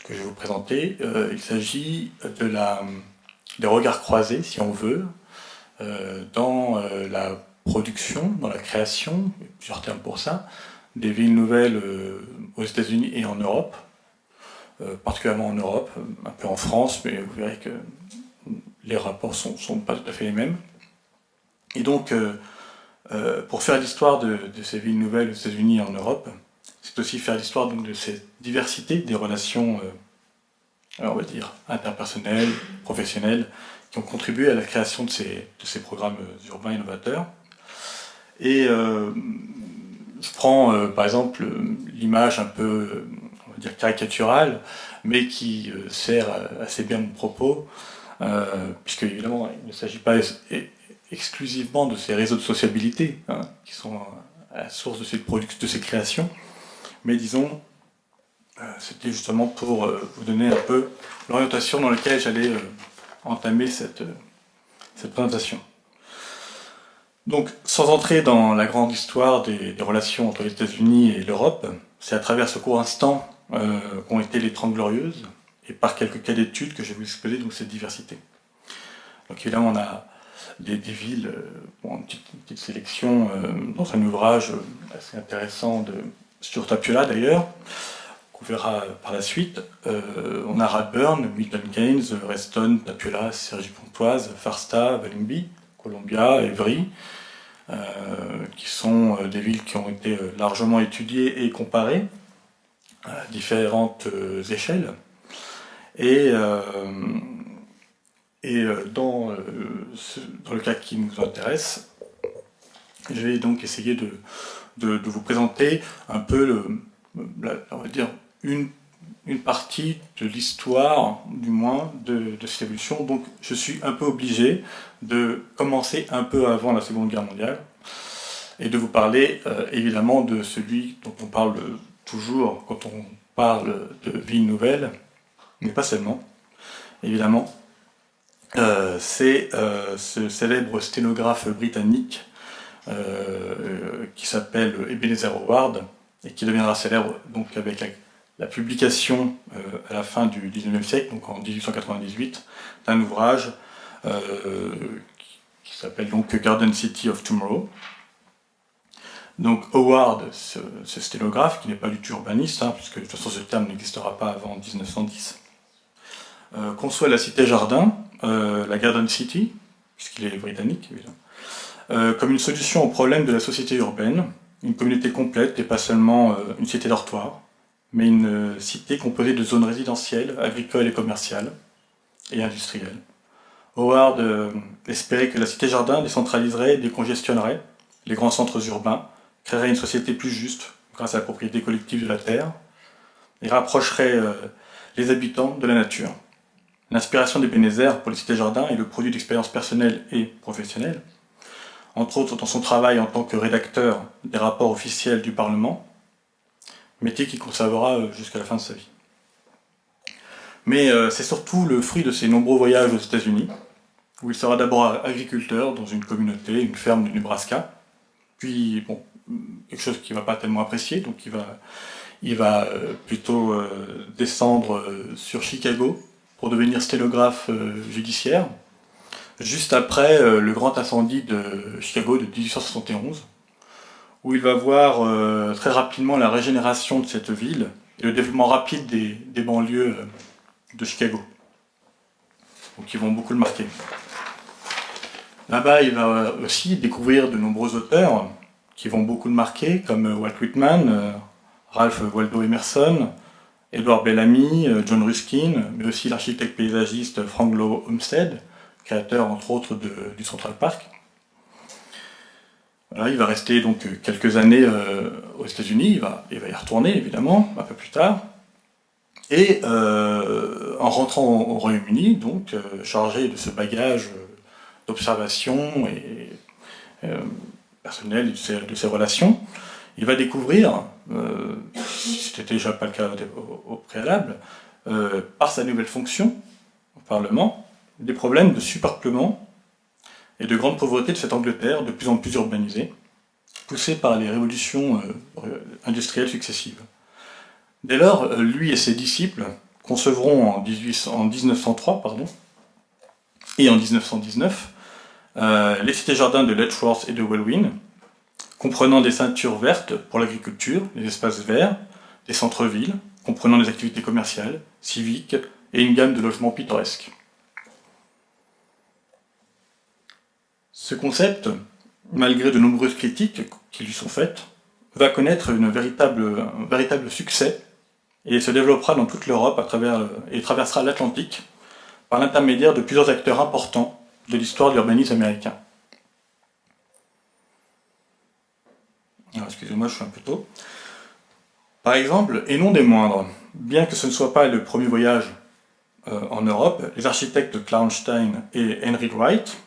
que je vais vous présenter, il s'agit des regards croisés, si on veut, dans la production, dans la création, il y a plusieurs termes pour ça, des villes nouvelles aux États-Unis et en Europe, particulièrement en Europe, un peu en France, mais vous verrez que les rapports sont pas tout à fait les mêmes. Et donc, pour faire l'histoire de ces villes nouvelles aux États-Unis et en Europe, c'est aussi faire l'histoire de cette diversité des relations, on va dire, interpersonnelles, professionnelles, qui ont contribué à la création de ces programmes urbains innovateurs. Et je prends par exemple l'image un peu, on va dire, caricaturale, mais qui sert assez bien mon propos, puisque évidemment il ne s'agit pas exclusivement de ces réseaux de sociabilité qui sont à la source de ces créations, mais disons, c'était justement pour vous donner un peu l'orientation dans laquelle j'allais entamer cette présentation. Donc, sans entrer dans la grande histoire des relations entre les États-Unis et l'Europe, c'est à travers ce court instant qu'ont été les 30 Glorieuses, et par quelques cas d'études que je vais vous exposer donc cette diversité. Donc évidemment, on a des villes, une petite sélection dans un ouvrage assez intéressant de Stuart Tapiola d'ailleurs, qu'on verra par la suite. On a Radburn, Milton Keynes, Reston, Tapiola, Cergy Pontoise, Farsta, Valumbi, Columbia, Évry, qui sont des villes qui ont été largement étudiées et comparées à différentes échelles. Et dans le cas qui nous intéresse, je vais donc essayer de vous présenter un peu, on va dire, une partie de l'histoire, du moins, de cette évolution. Donc je suis un peu obligé de commencer un peu avant la Seconde Guerre mondiale et de vous parler évidemment de celui dont on parle toujours quand on parle de ville nouvelle, mais pas seulement, évidemment. C'est ce célèbre sténographe britannique qui s'appelle Ebenezer Howard et qui deviendra célèbre donc avec la publication à la fin du XIXe siècle, donc en 1898, d'un ouvrage qui s'appelle donc Garden City of Tomorrow. Donc Howard, ce sténographe, qui n'est pas du tout urbaniste, puisque de toute façon ce terme n'existera pas avant 1910, conçoit la cité-jardin, la Garden City, puisqu'il est britannique évidemment, comme une solution au problème de la société urbaine, une communauté complète et pas seulement une cité dortoir, mais une cité composée de zones résidentielles, agricoles et commerciales, et industrielles. Howard espérait que la cité-jardin décentraliserait et décongestionnerait les grands centres urbains, créerait une société plus juste grâce à la propriété collective de la terre, et rapprocherait les habitants de la nature. L'inspiration d'Ebenezer pour les cités-jardins est le produit d'expériences personnelles et professionnelles, entre autres dans son travail en tant que rédacteur des rapports officiels du Parlement, métier qu'il conservera jusqu'à la fin de sa vie. Mais c'est surtout le fruit de ses nombreux voyages aux États-Unis, où il sera d'abord agriculteur dans une communauté, une ferme du Nebraska, puis quelque chose qu'il ne va pas tellement apprécier, donc il va plutôt descendre sur Chicago pour devenir sténographe judiciaire, juste après le grand incendie de Chicago de 1871, où il va voir très rapidement la régénération de cette ville et le développement rapide des banlieues de Chicago, donc qui vont beaucoup le marquer. Là-bas, il va aussi découvrir de nombreux auteurs qui vont beaucoup le marquer, comme Walt Whitman, Ralph Waldo Emerson, Edward Bellamy, John Ruskin, mais aussi l'architecte paysagiste Frank Lowe Olmsted, créateur entre autres du Central Park. Voilà, il va rester donc quelques années aux États-Unis, il va y retourner évidemment un peu plus tard. Et en rentrant au Royaume-Uni, donc chargé de ce bagage d'observation et personnel de ses relations, il va découvrir, si ce n'était déjà pas le cas au préalable, par sa nouvelle fonction au Parlement, des problèmes de surpeuplement et de grande pauvreté de cette Angleterre de plus en plus urbanisée, poussée par les révolutions industrielles successives. Dès lors, lui et ses disciples concevront en 1903 et en 1919 les cités-jardins de Letchworth et de Welwyn, comprenant des ceintures vertes pour l'agriculture, des espaces verts, des centres-villes, comprenant des activités commerciales, civiques et une gamme de logements pittoresques. Ce concept, malgré de nombreuses critiques qui lui sont faites, va connaître un véritable succès et se développera dans toute l'Europe et traversera l'Atlantique par l'intermédiaire de plusieurs acteurs importants de l'histoire de l'urbanisme américain. Alors, excusez-moi, je suis un peu tôt. Par exemple, et non des moindres, bien que ce ne soit pas le premier voyage en Europe, les architectes Klaunstein et Henry Wright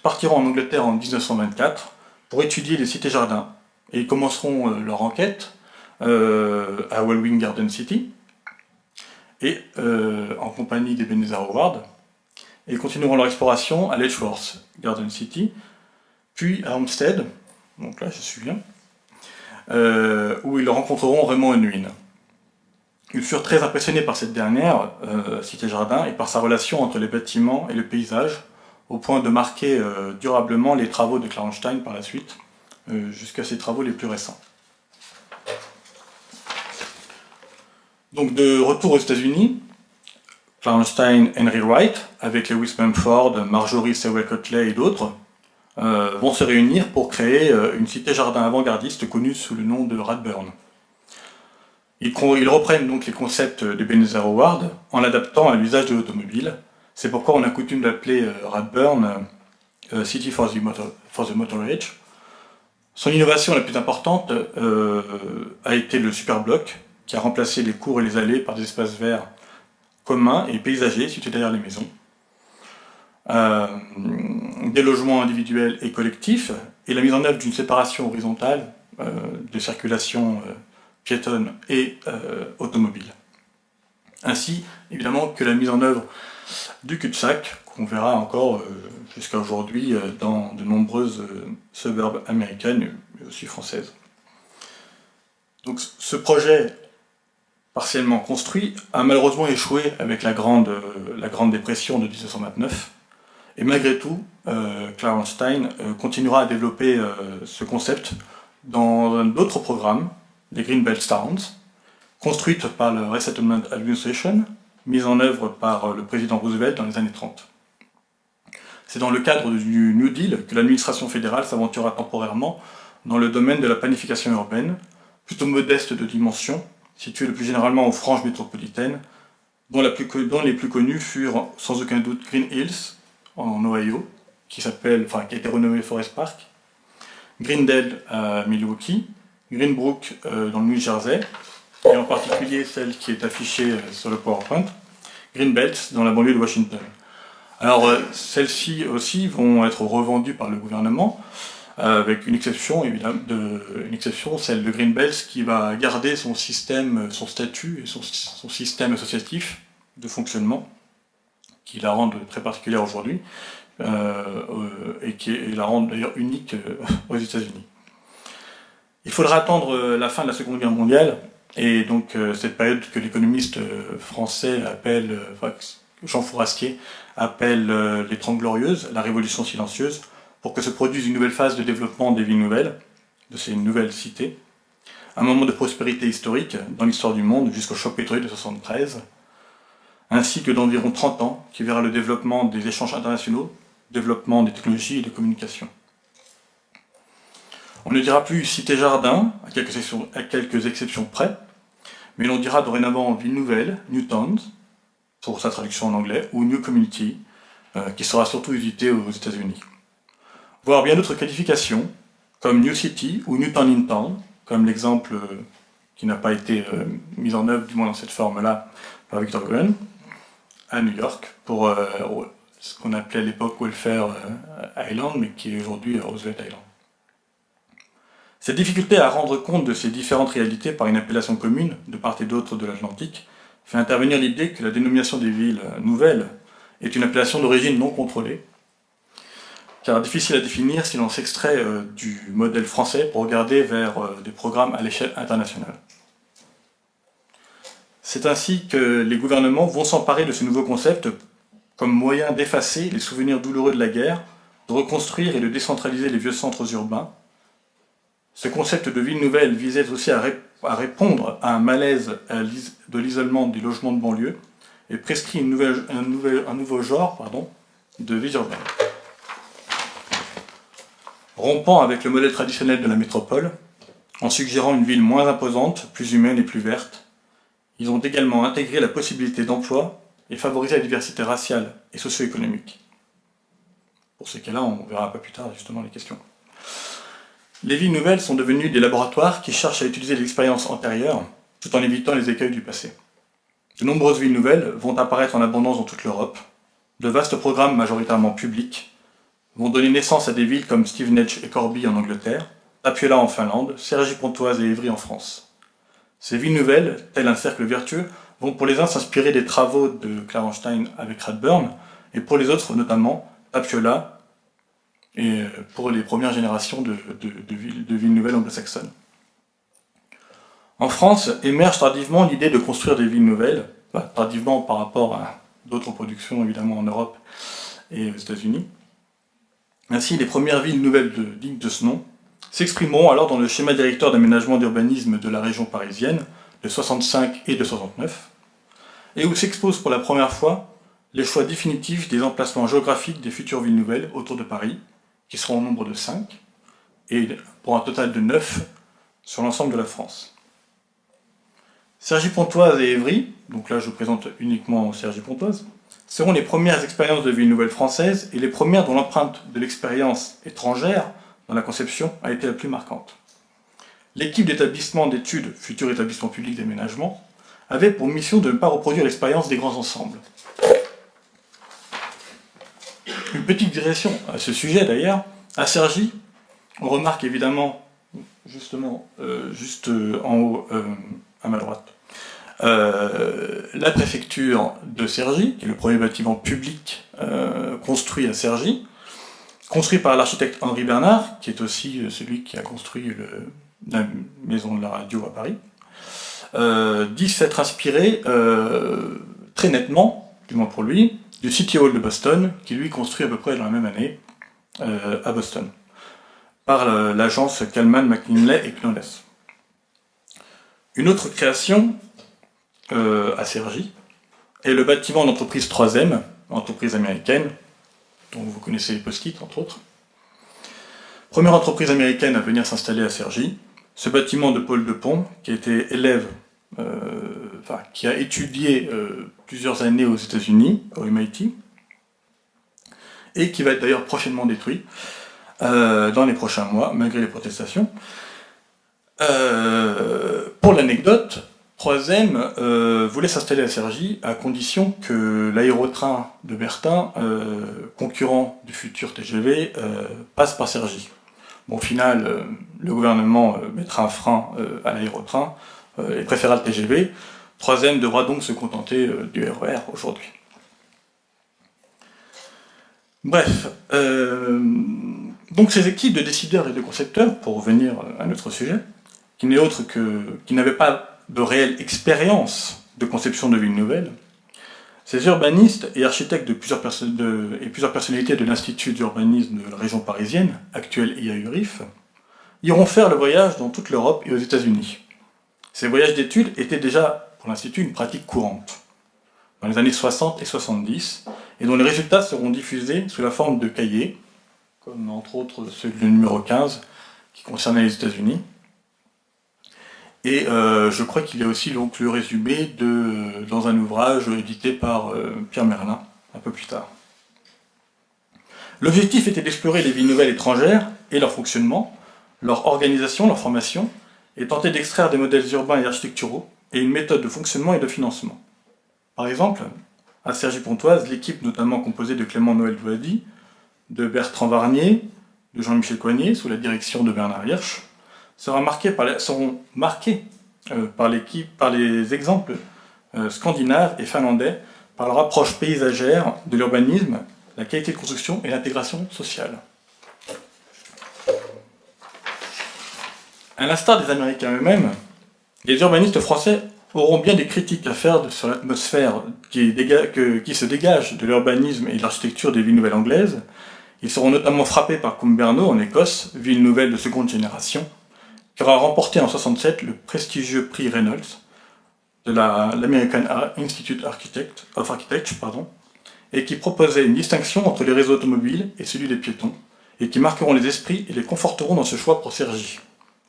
partiront en Angleterre en 1924 pour étudier les cités-jardins, et ils commenceront leur enquête à Welwyn Garden City, et en compagnie d'Ebenezer Howard, et ils continueront leur exploration à Letchworth Garden City, puis à Hampstead, donc là je suis bien, où ils rencontreront Raymond Unwin. Ils furent très impressionnés par cette dernière, cité-jardin, et par sa relation entre les bâtiments et le paysage, au point de marquer durablement les travaux de Klaunstein par la suite, jusqu'à ses travaux les plus récents. Donc de retour aux États-Unis, Klaunstein, Henry Wright, avec Lewis Mumford, Marjorie Sewell Cotley et d'autres, vont se réunir pour créer une cité-jardin avant-gardiste connue sous le nom de Radburn. Ils reprennent donc les concepts d'Ebenezer Howard en l'adaptant à l'usage de l'automobile. C'est pourquoi on a coutume d'appeler Radburn City for the Motor Age. Son innovation la plus importante a été le Superblock, qui a remplacé les cours et les allées par des espaces verts communs et paysagers situés derrière les maisons. Des logements individuels et collectifs, et la mise en œuvre d'une séparation horizontale de circulation piétonne et automobile. Ainsi, évidemment, que la mise en œuvre du cul-de-sac, qu'on verra encore jusqu'à aujourd'hui dans de nombreuses suburbs américaines, mais aussi françaises. Donc ce projet, partiellement construit, a malheureusement échoué avec la Grande Dépression de 1929, et malgré tout, Klaunstein continuera à développer ce concept dans d'autres programmes, les Greenbelt Towns, construites par le Resettlement Administration, mise en œuvre par le président Roosevelt dans les années 30. C'est dans le cadre du New Deal que l'administration fédérale s'aventura temporairement dans le domaine de la planification urbaine, plutôt modeste de dimension, située le plus généralement aux franges métropolitaines, dont les plus connues furent sans aucun doute Green Hills, en Ohio, qui a été renommé Forest Park, Greendale à Milwaukee, Greenbrook dans le New Jersey, et en particulier celle qui est affichée sur le PowerPoint, Greenbelt dans la banlieue de Washington. Alors celles-ci aussi vont être revendues par le gouvernement, avec une exception évidemment, celle de Greenbelt qui va garder son système, son statut et son système associatif de fonctionnement, qui la rendent très particulière aujourd'hui, et qui la rendent d'ailleurs unique aux États-Unis. Il faudra attendre la fin de la Seconde Guerre mondiale, et donc cette période que l'économiste français appelle, Jean Fourastier appelle les 30 Glorieuses, la Révolution silencieuse, pour que se produise une nouvelle phase de développement des villes nouvelles, de ces nouvelles cités, un moment de prospérité historique dans l'histoire du monde jusqu'au choc pétrolier de 1973, ainsi que d'environ 30 ans qui verra le développement des échanges internationaux, développement des technologies et des communications. On ne dira plus cité-jardin, à quelques exceptions près, mais l'on dira dorénavant ville nouvelle, New Towns, pour sa traduction en anglais, ou New Community, qui sera surtout usitée aux États-Unis. Voire bien d'autres qualifications, comme New City ou New Town in Town, comme l'exemple qui n'a pas été mis en œuvre, du moins dans cette forme-là, par Victor Gruen, à New York pour ce qu'on appelait à l'époque Welfare Island, mais qui est aujourd'hui Roosevelt Island. Cette difficulté à rendre compte de ces différentes réalités par une appellation commune de part et d'autre de l'Atlantique fait intervenir l'idée que la dénomination des villes nouvelles est une appellation d'origine non contrôlée, car difficile à définir si l'on s'extrait du modèle français pour regarder vers des programmes à l'échelle internationale. C'est ainsi que les gouvernements vont s'emparer de ce nouveau concept comme moyen d'effacer les souvenirs douloureux de la guerre, de reconstruire et de décentraliser les vieux centres urbains. Ce concept de ville nouvelle visait aussi à répondre à un malaise de l'isolement des logements de banlieue et prescrit un nouveau genre de vie urbaine. Rompant avec le modèle traditionnel de la métropole, en suggérant une ville moins imposante, plus humaine et plus verte, ils ont également intégré la possibilité d'emploi et favorisé la diversité raciale et socio-économique. Pour ces cas-là, on verra un peu plus tard justement les questions. Les villes nouvelles sont devenues des laboratoires qui cherchent à utiliser l'expérience antérieure tout en évitant les écueils du passé. De nombreuses villes nouvelles vont apparaître en abondance dans toute l'Europe. De vastes programmes majoritairement publics vont donner naissance à des villes comme Stevenage et Corby en Angleterre, Tapiola en Finlande, Cergy-Pontoise et Évry en France. Ces villes nouvelles, tel un cercle vertueux, vont pour les uns s'inspirer des travaux de Clarenstein avec Radburn, et pour les autres notamment Tapiola, et pour les premières générations de villes nouvelles anglo-saxonnes. En France, émerge tardivement l'idée de construire des villes nouvelles, tardivement par rapport à d'autres productions évidemment en Europe et aux États-Unis. Ainsi, les premières villes nouvelles dignes de ce nom s'exprimeront alors dans le schéma directeur d'aménagement d'urbanisme de la région parisienne de 65 et de 69, et où s'exposent pour la première fois les choix définitifs des emplacements géographiques des futures villes nouvelles autour de Paris, qui seront au nombre de 5, et pour un total de 9 sur l'ensemble de la France. Cergy-Pontoise et Évry, donc là je présente uniquement Cergy-Pontoise, seront les premières expériences de villes nouvelles françaises et les premières dont l'empreinte de l'expérience étrangère dans la conception a été la plus marquante. L'équipe d'établissement d'études, futur établissement public d'aménagement, avait pour mission de ne pas reproduire l'expérience des grands ensembles. Une petite digression à ce sujet d'ailleurs, à Cergy, on remarque évidemment, justement, juste en haut à ma droite, la préfecture de Cergy, qui est le premier bâtiment public construit à Cergy, construit par l'architecte Henri Bernard, qui est aussi celui qui a construit la maison de la radio à Paris, dit s'être inspiré très nettement, du moins pour lui, du City Hall de Boston, qui lui construit à peu près dans la même année à Boston, par l'agence Kallman, McKinley et Knowles. Une autre création à Cergy est le bâtiment d'entreprise 3M, entreprise américaine, dont vous connaissez les post-it entre autres. Première entreprise américaine à venir s'installer à Cergy, ce bâtiment de Paul Depont, qui a été élève, qui a étudié plusieurs années aux États-Unis, au MIT, et qui va être d'ailleurs prochainement détruit dans les prochains mois, malgré les protestations. Pour l'anecdote, 3M voulait s'installer à Cergy à condition que l'aérotrain de Bertin, concurrent du futur TGV, passe par Cergy. Bon, au final, le gouvernement mettra un frein à l'aérotrain et préférera le TGV. 3M devra donc se contenter du RER aujourd'hui. Bref, donc ces équipes de décideurs et de concepteurs, pour revenir à notre sujet, qui n'avaient pas de réelle expérience de conception de villes nouvelles, ces urbanistes et architectes et plusieurs personnalités de l'Institut d'urbanisme de la région parisienne, actuelle IAURIF, iront faire le voyage dans toute l'Europe et aux États-Unis. Ces voyages d'études étaient déjà, pour l'Institut, une pratique courante, dans les années 60 et 70, et dont les résultats seront diffusés sous la forme de cahiers, comme entre autres celui numéro 15, qui concernait les États-Unis. Et je crois qu'il y a aussi donc le résumé dans un ouvrage édité par Pierre Merlin, un peu plus tard. L'objectif était d'explorer les villes nouvelles étrangères et leur fonctionnement, leur organisation, leur formation, et tenter d'extraire des modèles urbains et architecturaux et une méthode de fonctionnement et de financement. Par exemple, à Cergy-Pontoise, l'équipe notamment composée de Clément Noël-Douady, de Bertrand Varnier, de Jean-Michel Coignet, sous la direction de Bernard Hirsch, seront marqués par les exemples scandinaves et finlandais, par leur approche paysagère de l'urbanisme, la qualité de construction et l'intégration sociale. À l'instar des Américains eux-mêmes, les urbanistes français auront bien des critiques à faire sur l'atmosphère qui se dégage de l'urbanisme et de l'architecture des villes nouvelles anglaises. Ils seront notamment frappés par Cumbernauld en Écosse, ville nouvelle de seconde génération, qui aura remporté en 1967 le prestigieux prix Reynolds de l'American Institute of Architecture, et qui proposait une distinction entre les réseaux automobiles et celui des piétons, et qui marqueront les esprits et les conforteront dans ce choix pour Cergy,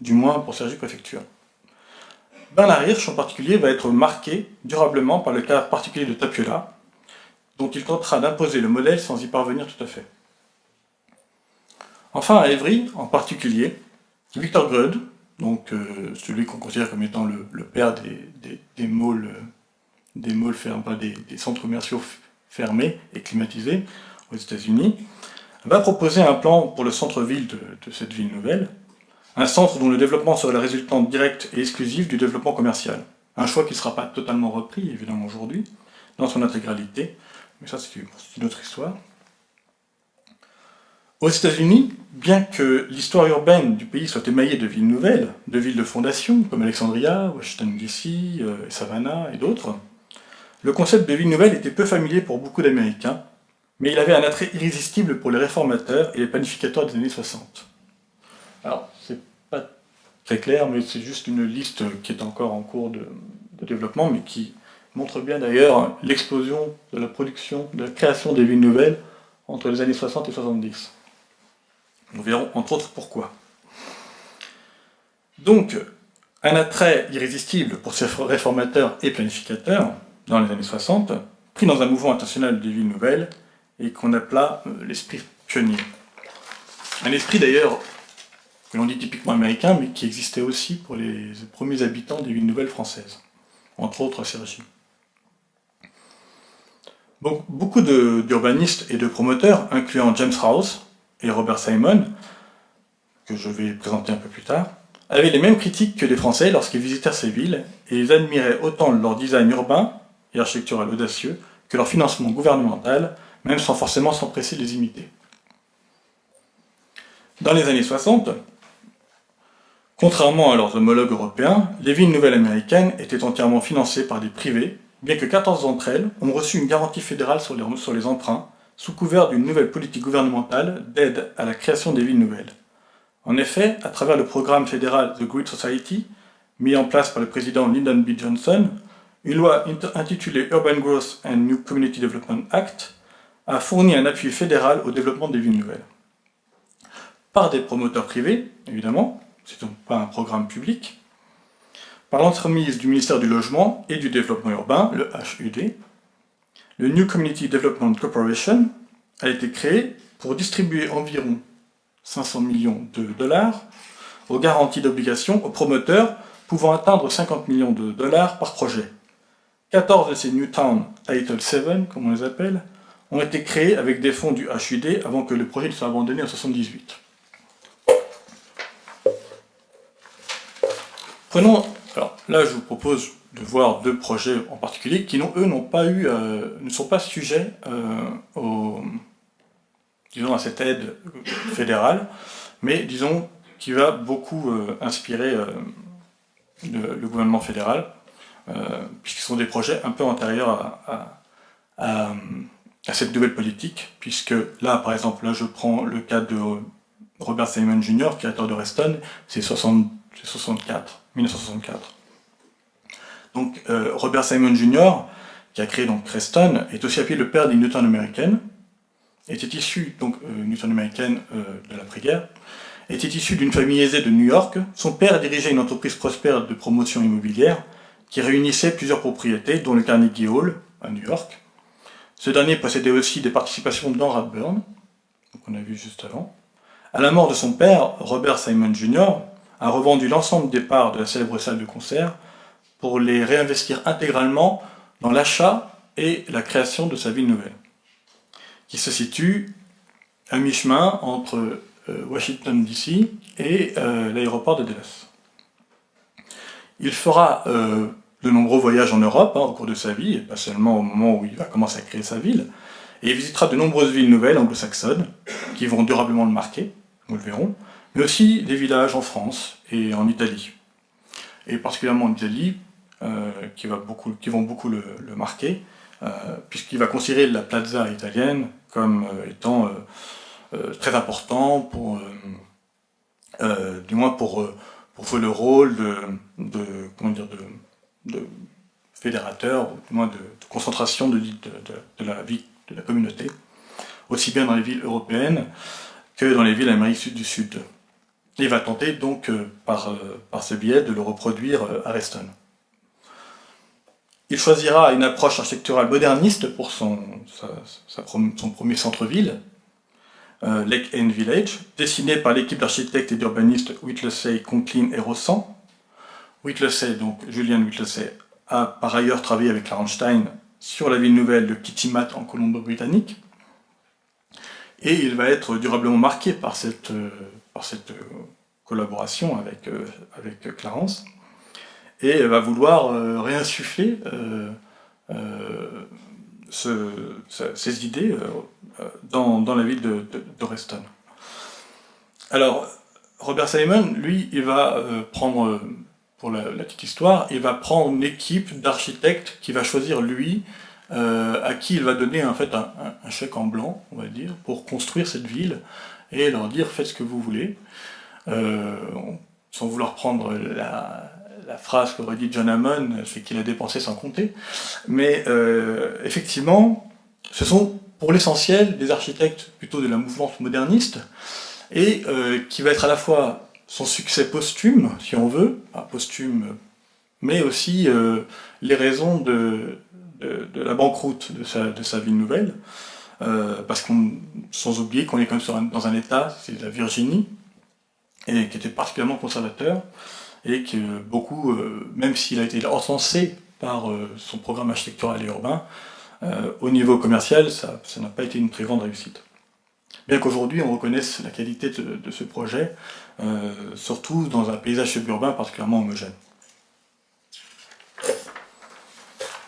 du moins pour Cergy Préfecture. Bernard Hirsch en particulier va être marqué durablement par le cas particulier de Tapiola, dont il tentera d'imposer le modèle sans y parvenir tout à fait. Enfin, à Évry, en particulier, Victor Greude, donc celui qu'on considère comme étant le père des malls fermés, des centres commerciaux fermés et climatisés aux États-Unis, va proposer un plan pour le centre-ville de cette ville nouvelle, un centre dont le développement sera la résultante directe et exclusive du développement commercial. Un choix qui ne sera pas totalement repris, évidemment, aujourd'hui, dans son intégralité, mais ça c'est une autre histoire. Aux États-Unis, bien que l'histoire urbaine du pays soit émaillée de villes nouvelles, de villes de fondation, comme Alexandria, Washington DC, Savannah et d'autres, le concept de ville nouvelle était peu familier pour beaucoup d'Américains, mais il avait un attrait irrésistible pour les réformateurs et les planificateurs des années 60. Alors, c'est pas très clair, mais c'est juste une liste qui est encore en cours de développement, mais qui montre bien d'ailleurs l'explosion de la production, de la création des villes nouvelles entre les années 60 et 70. Nous verrons entre autres pourquoi. Donc, un attrait irrésistible pour ces réformateurs et planificateurs dans les années 60, pris dans un mouvement international des villes nouvelles, et qu'on appela l'esprit pionnier. Un esprit d'ailleurs que l'on dit typiquement américain, mais qui existait aussi pour les premiers habitants des villes nouvelles françaises, entre autres Cergy. Bon, beaucoup d'urbanistes et de promoteurs, incluant James Rouse et Robert Simon, que je vais présenter un peu plus tard, avaient les mêmes critiques que les Français lorsqu'ils visitèrent ces villes, et ils admiraient autant leur design urbain et architectural audacieux que leur financement gouvernemental, même sans forcément s'empresser de les imiter. Dans les années 60, contrairement à leurs homologues européens, les villes nouvelles américaines étaient entièrement financées par des privés, bien que 14 d'entre elles ont reçu une garantie fédérale sur les emprunts, sous couvert d'une nouvelle politique gouvernementale d'aide à la création des villes nouvelles. En effet, à travers le programme fédéral The Great Society, mis en place par le président Lyndon B. Johnson, une loi intitulée Urban Growth and New Community Development Act a fourni un appui fédéral au développement des villes nouvelles. Par des promoteurs privés, évidemment, c'est donc pas un programme public, par l'entremise du ministère du Logement et du Développement Urbain, le HUD, le New Community Development Corporation a été créé pour distribuer environ 500 millions de dollars aux garanties d'obligations aux promoteurs pouvant atteindre 50 millions de dollars par projet. 14 de ces Newtown Title 7, comme on les appelle, ont été créés avec des fonds du HUD avant que le projet ne soit abandonné en 1978. Prenons, alors là je vous propose de voir deux projets en particulier qui, ne sont pas sujets à cette aide fédérale, mais disons qui va beaucoup inspirer le gouvernement fédéral, puisqu'ils sont des projets un peu antérieurs à cette nouvelle politique, puisque là, par exemple, là je prends le cas de Robert Simon Jr., créateur de Reston, c'est 1964. Donc Robert Simon Jr., qui a créé donc Reston, est aussi appelé le père des Newton américaines, était issu, donc Newton américaine de l'après-guerre, était issu d'une famille aisée de New York. Son père dirigeait une entreprise prospère de promotion immobilière qui réunissait plusieurs propriétés, dont le Carnegie Hall à New York. Ce dernier possédait aussi des participations dans Radburn, qu'on a vu juste avant. À la mort de son père, Robert Simon Jr. a revendu l'ensemble des parts de la célèbre salle de concert pour les réinvestir intégralement dans l'achat et la création de sa ville nouvelle, qui se situe à mi-chemin entre Washington DC et l'aéroport de Dallas. Il fera de nombreux voyages en Europe au cours de sa vie, et pas seulement au moment où il va commencer à créer sa ville, et il visitera de nombreuses villes nouvelles anglo-saxonnes qui vont durablement le marquer, nous le verrons, mais aussi des villages en France et en Italie. Et particulièrement en Italie, qui vont beaucoup le marquer, puisqu'il va considérer la plaza italienne comme étant très important pour jouer le rôle de fédérateur, ou du moins de concentration de la vie de la communauté, aussi bien dans les villes européennes que dans les villes d'Amérique du Sud. Il va tenter donc par ce biais de le reproduire à Reston. Il choisira une approche architecturale moderniste pour son premier centre-ville, Lake End Village, dessiné par l'équipe d'architectes et d'urbanistes Whittlesey, Conklin et Rossan. Whittlesey, donc Julian Whittlesey, a par ailleurs travaillé avec Larenstein sur la ville nouvelle de Kitimat en Colombie-Britannique, et il va être durablement marqué par cette collaboration avec Clarence, et va vouloir réinsuffler ces idées dans la ville de Reston. Alors, Robert Simon, lui, il va prendre, pour la petite histoire, il va prendre une équipe d'architectes qui va choisir lui, à qui il va donner en fait un chèque en blanc, on va dire, pour construire cette ville, et leur dire faites ce que vous voulez, sans vouloir prendre la phrase qu'aurait dit John Hammond, c'est qu'il a dépensé sans compter, mais effectivement, ce sont pour l'essentiel des architectes plutôt de la mouvance moderniste, et qui va être à la fois son succès posthume, si on veut, posthume, mais aussi les raisons de la banqueroute de sa ville nouvelle, parce sans oublier qu'on est quand même dans un état, c'est la Virginie, et qui était particulièrement conservateur, et que beaucoup, même s'il a été encensé par son programme architectural et urbain, au niveau commercial, ça n'a pas été une très grande réussite. Bien qu'aujourd'hui on reconnaisse la qualité de ce projet, surtout dans un paysage suburbain particulièrement homogène.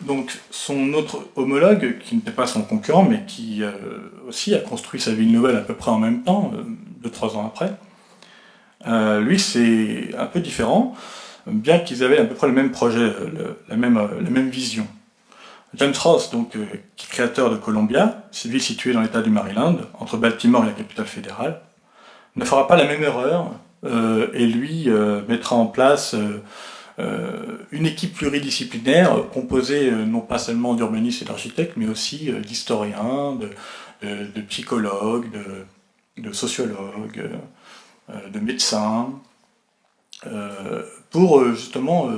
Donc son autre homologue, qui n'était pas son concurrent, mais qui aussi a construit sa ville nouvelle à peu près en même temps, 2-3 ans après, lui c'est un peu différent, bien qu'ils avaient à peu près le même projet, la même vision. James Ross, donc, qui est créateur de Columbia, cette ville située dans l'état du Maryland, entre Baltimore et la capitale fédérale, ne fera pas la même erreur, et lui mettra en place une équipe pluridisciplinaire composée non pas seulement d'urbanistes et d'architectes, mais aussi d'historiens, de psychologues, de sociologues, de médecins, pour justement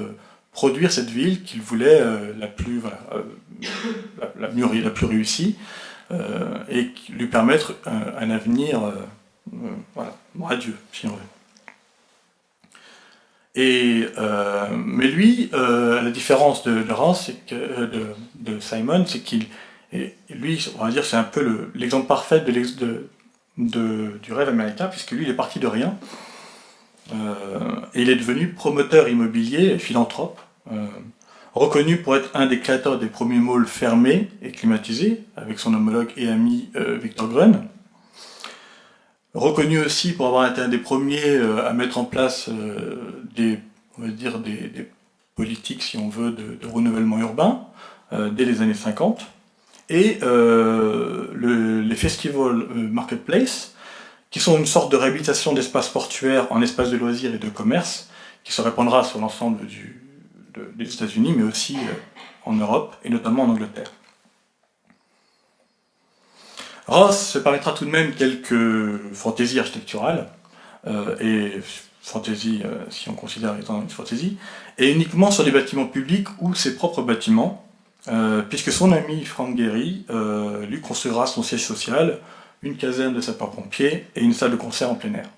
produire cette ville qu'il voulait la plus réussie, et lui permettre un avenir radieux, si on veut. Mais lui, à la différence de Ross, de Simon, c'est qu'il, lui, on va dire, c'est un peu l'exemple parfait du rêve américain, puisque lui, il est parti de rien, et il est devenu promoteur immobilier et philanthrope, reconnu pour être un des créateurs des premiers malls fermés et climatisés, avec son homologue et ami Victor Gruen. Reconnu aussi pour avoir été un des premiers à mettre en place des politiques, si on veut, de renouvellement urbain, dès les années 50. Et les Festival Marketplace, qui sont une sorte de réhabilitation d'espaces portuaires en espaces de loisirs et de commerce, qui se répandra sur l'ensemble des États-Unis, mais aussi en Europe, et notamment en Angleterre. Ross se permettra tout de même quelques fantaisies architecturales, et fantaisie, si on considère étant une fantaisie, et uniquement sur des bâtiments publics ou ses propres bâtiments, puisque son ami Frank Gehry lui construira son siège social, une caserne de sapeurs-pompiers et une salle de concert en plein air.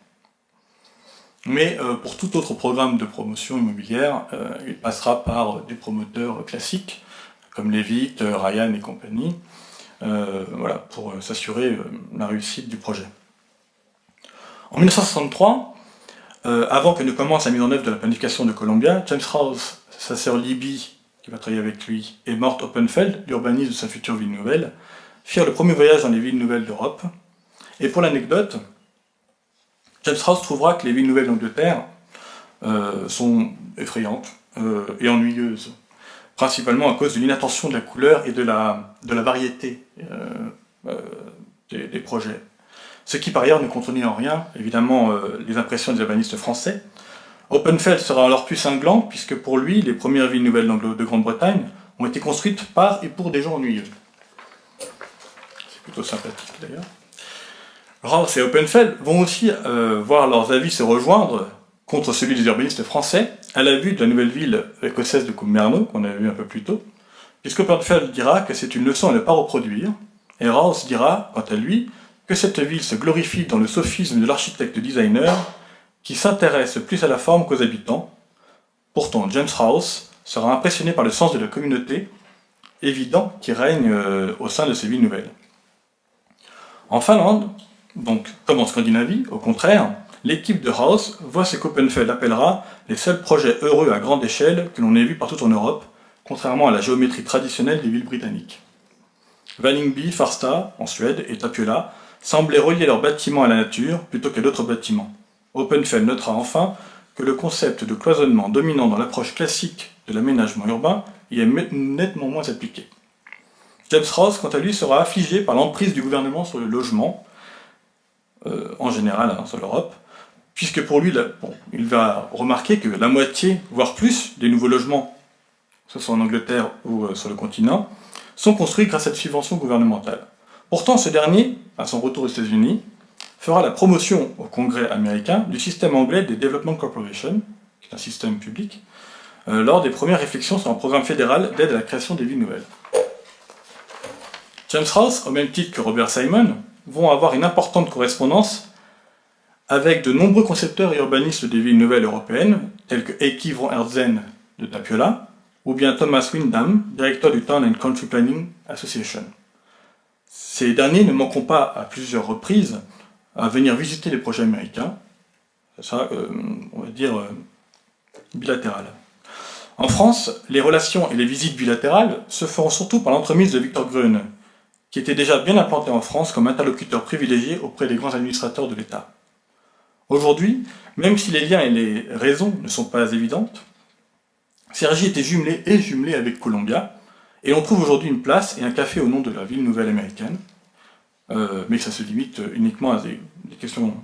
Mais pour tout autre programme de promotion immobilière, il passera par des promoteurs classiques, comme Levitt, Ryan et compagnie, voilà, pour s'assurer la réussite du projet. En 1963, avant que ne commence la mise en œuvre de la planification de Columbia, James Rouse, sa sœur Libby, qui va travailler avec lui, et Mort Oppenfeld, l'urbaniste de sa future ville nouvelle, firent le premier voyage dans les villes nouvelles d'Europe. Et pour l'anecdote, James Rouse trouvera que les villes nouvelles d'Angleterre sont effrayantes et ennuyeuses, principalement à cause de l'inattention de la couleur et de la variété des projets. Ce qui par ailleurs ne contredit en rien, évidemment, les impressions des urbanistes français. Oppenfeld sera alors plus cinglant, puisque pour lui, les premières villes nouvelles de Grande-Bretagne ont été construites par et pour des gens ennuyeux. C'est plutôt sympathique d'ailleurs. Rouse et Oppenfeld vont aussi voir leurs avis se rejoindre contre celui des urbanistes français, à la vue de la nouvelle ville écossaise de Cumbernauld, qu'on avait vu un peu plus tôt, puisque Oppenfeld dira que c'est une leçon à ne pas reproduire, et Rouse dira, quant à lui, que cette ville se glorifie dans le sophisme de l'architecte-designer qui s'intéresse plus à la forme qu'aux habitants. Pourtant, James Rouse sera impressionné par le sens de la communauté évident qui règne au sein de ces villes nouvelles. En Finlande, donc comme en Scandinavie, au contraire, l'équipe de Rouse voit ce qu'Oppenfeld appellera les seuls projets heureux à grande échelle que l'on ait vus partout en Europe, contrairement à la géométrie traditionnelle des villes britanniques. Vällingby, Farsta, en Suède, et Tapiola semblaient relier leurs bâtiments à la nature plutôt qu'à d'autres bâtiments. Oppenfeld notera enfin que le concept de cloisonnement dominant dans l'approche classique de l'aménagement urbain y est nettement moins appliqué. James Rouse, quant à lui, sera affligé par l'emprise du gouvernement sur le logement, en général sur l'Europe, puisque pour lui, il va remarquer que la moitié, voire plus, des nouveaux logements, que ce soit en Angleterre ou sur le continent, sont construits grâce à des subventions gouvernementales. Pourtant, ce dernier, à son retour aux États-Unis, fera la promotion au Congrès américain du système anglais des Development Corporation, qui est un système public, lors des premières réflexions sur un programme fédéral d'aide à la création des villes nouvelles. James Rouse, au même titre que Robert Simon, vont avoir une importante correspondance avec de nombreux concepteurs et urbanistes des villes nouvelles européennes, tels que Heikki von Herzen de Tapiola, ou bien Thomas Windham, directeur du Town and Country Planning Association. Ces derniers ne manqueront pas à plusieurs reprises à venir visiter les projets américains, ça, on va dire, bilatéral. En France, les relations et les visites bilatérales se feront surtout par l'entremise de Victor Gruen, qui était déjà bien implanté en France comme interlocuteur privilégié auprès des grands administrateurs de l'État. Aujourd'hui, même si les liens et les raisons ne sont pas évidentes, Cergy était jumelé avec Columbia, et on trouve aujourd'hui une place et un café au nom de la ville nouvelle américaine, mais ça se limite uniquement à des questions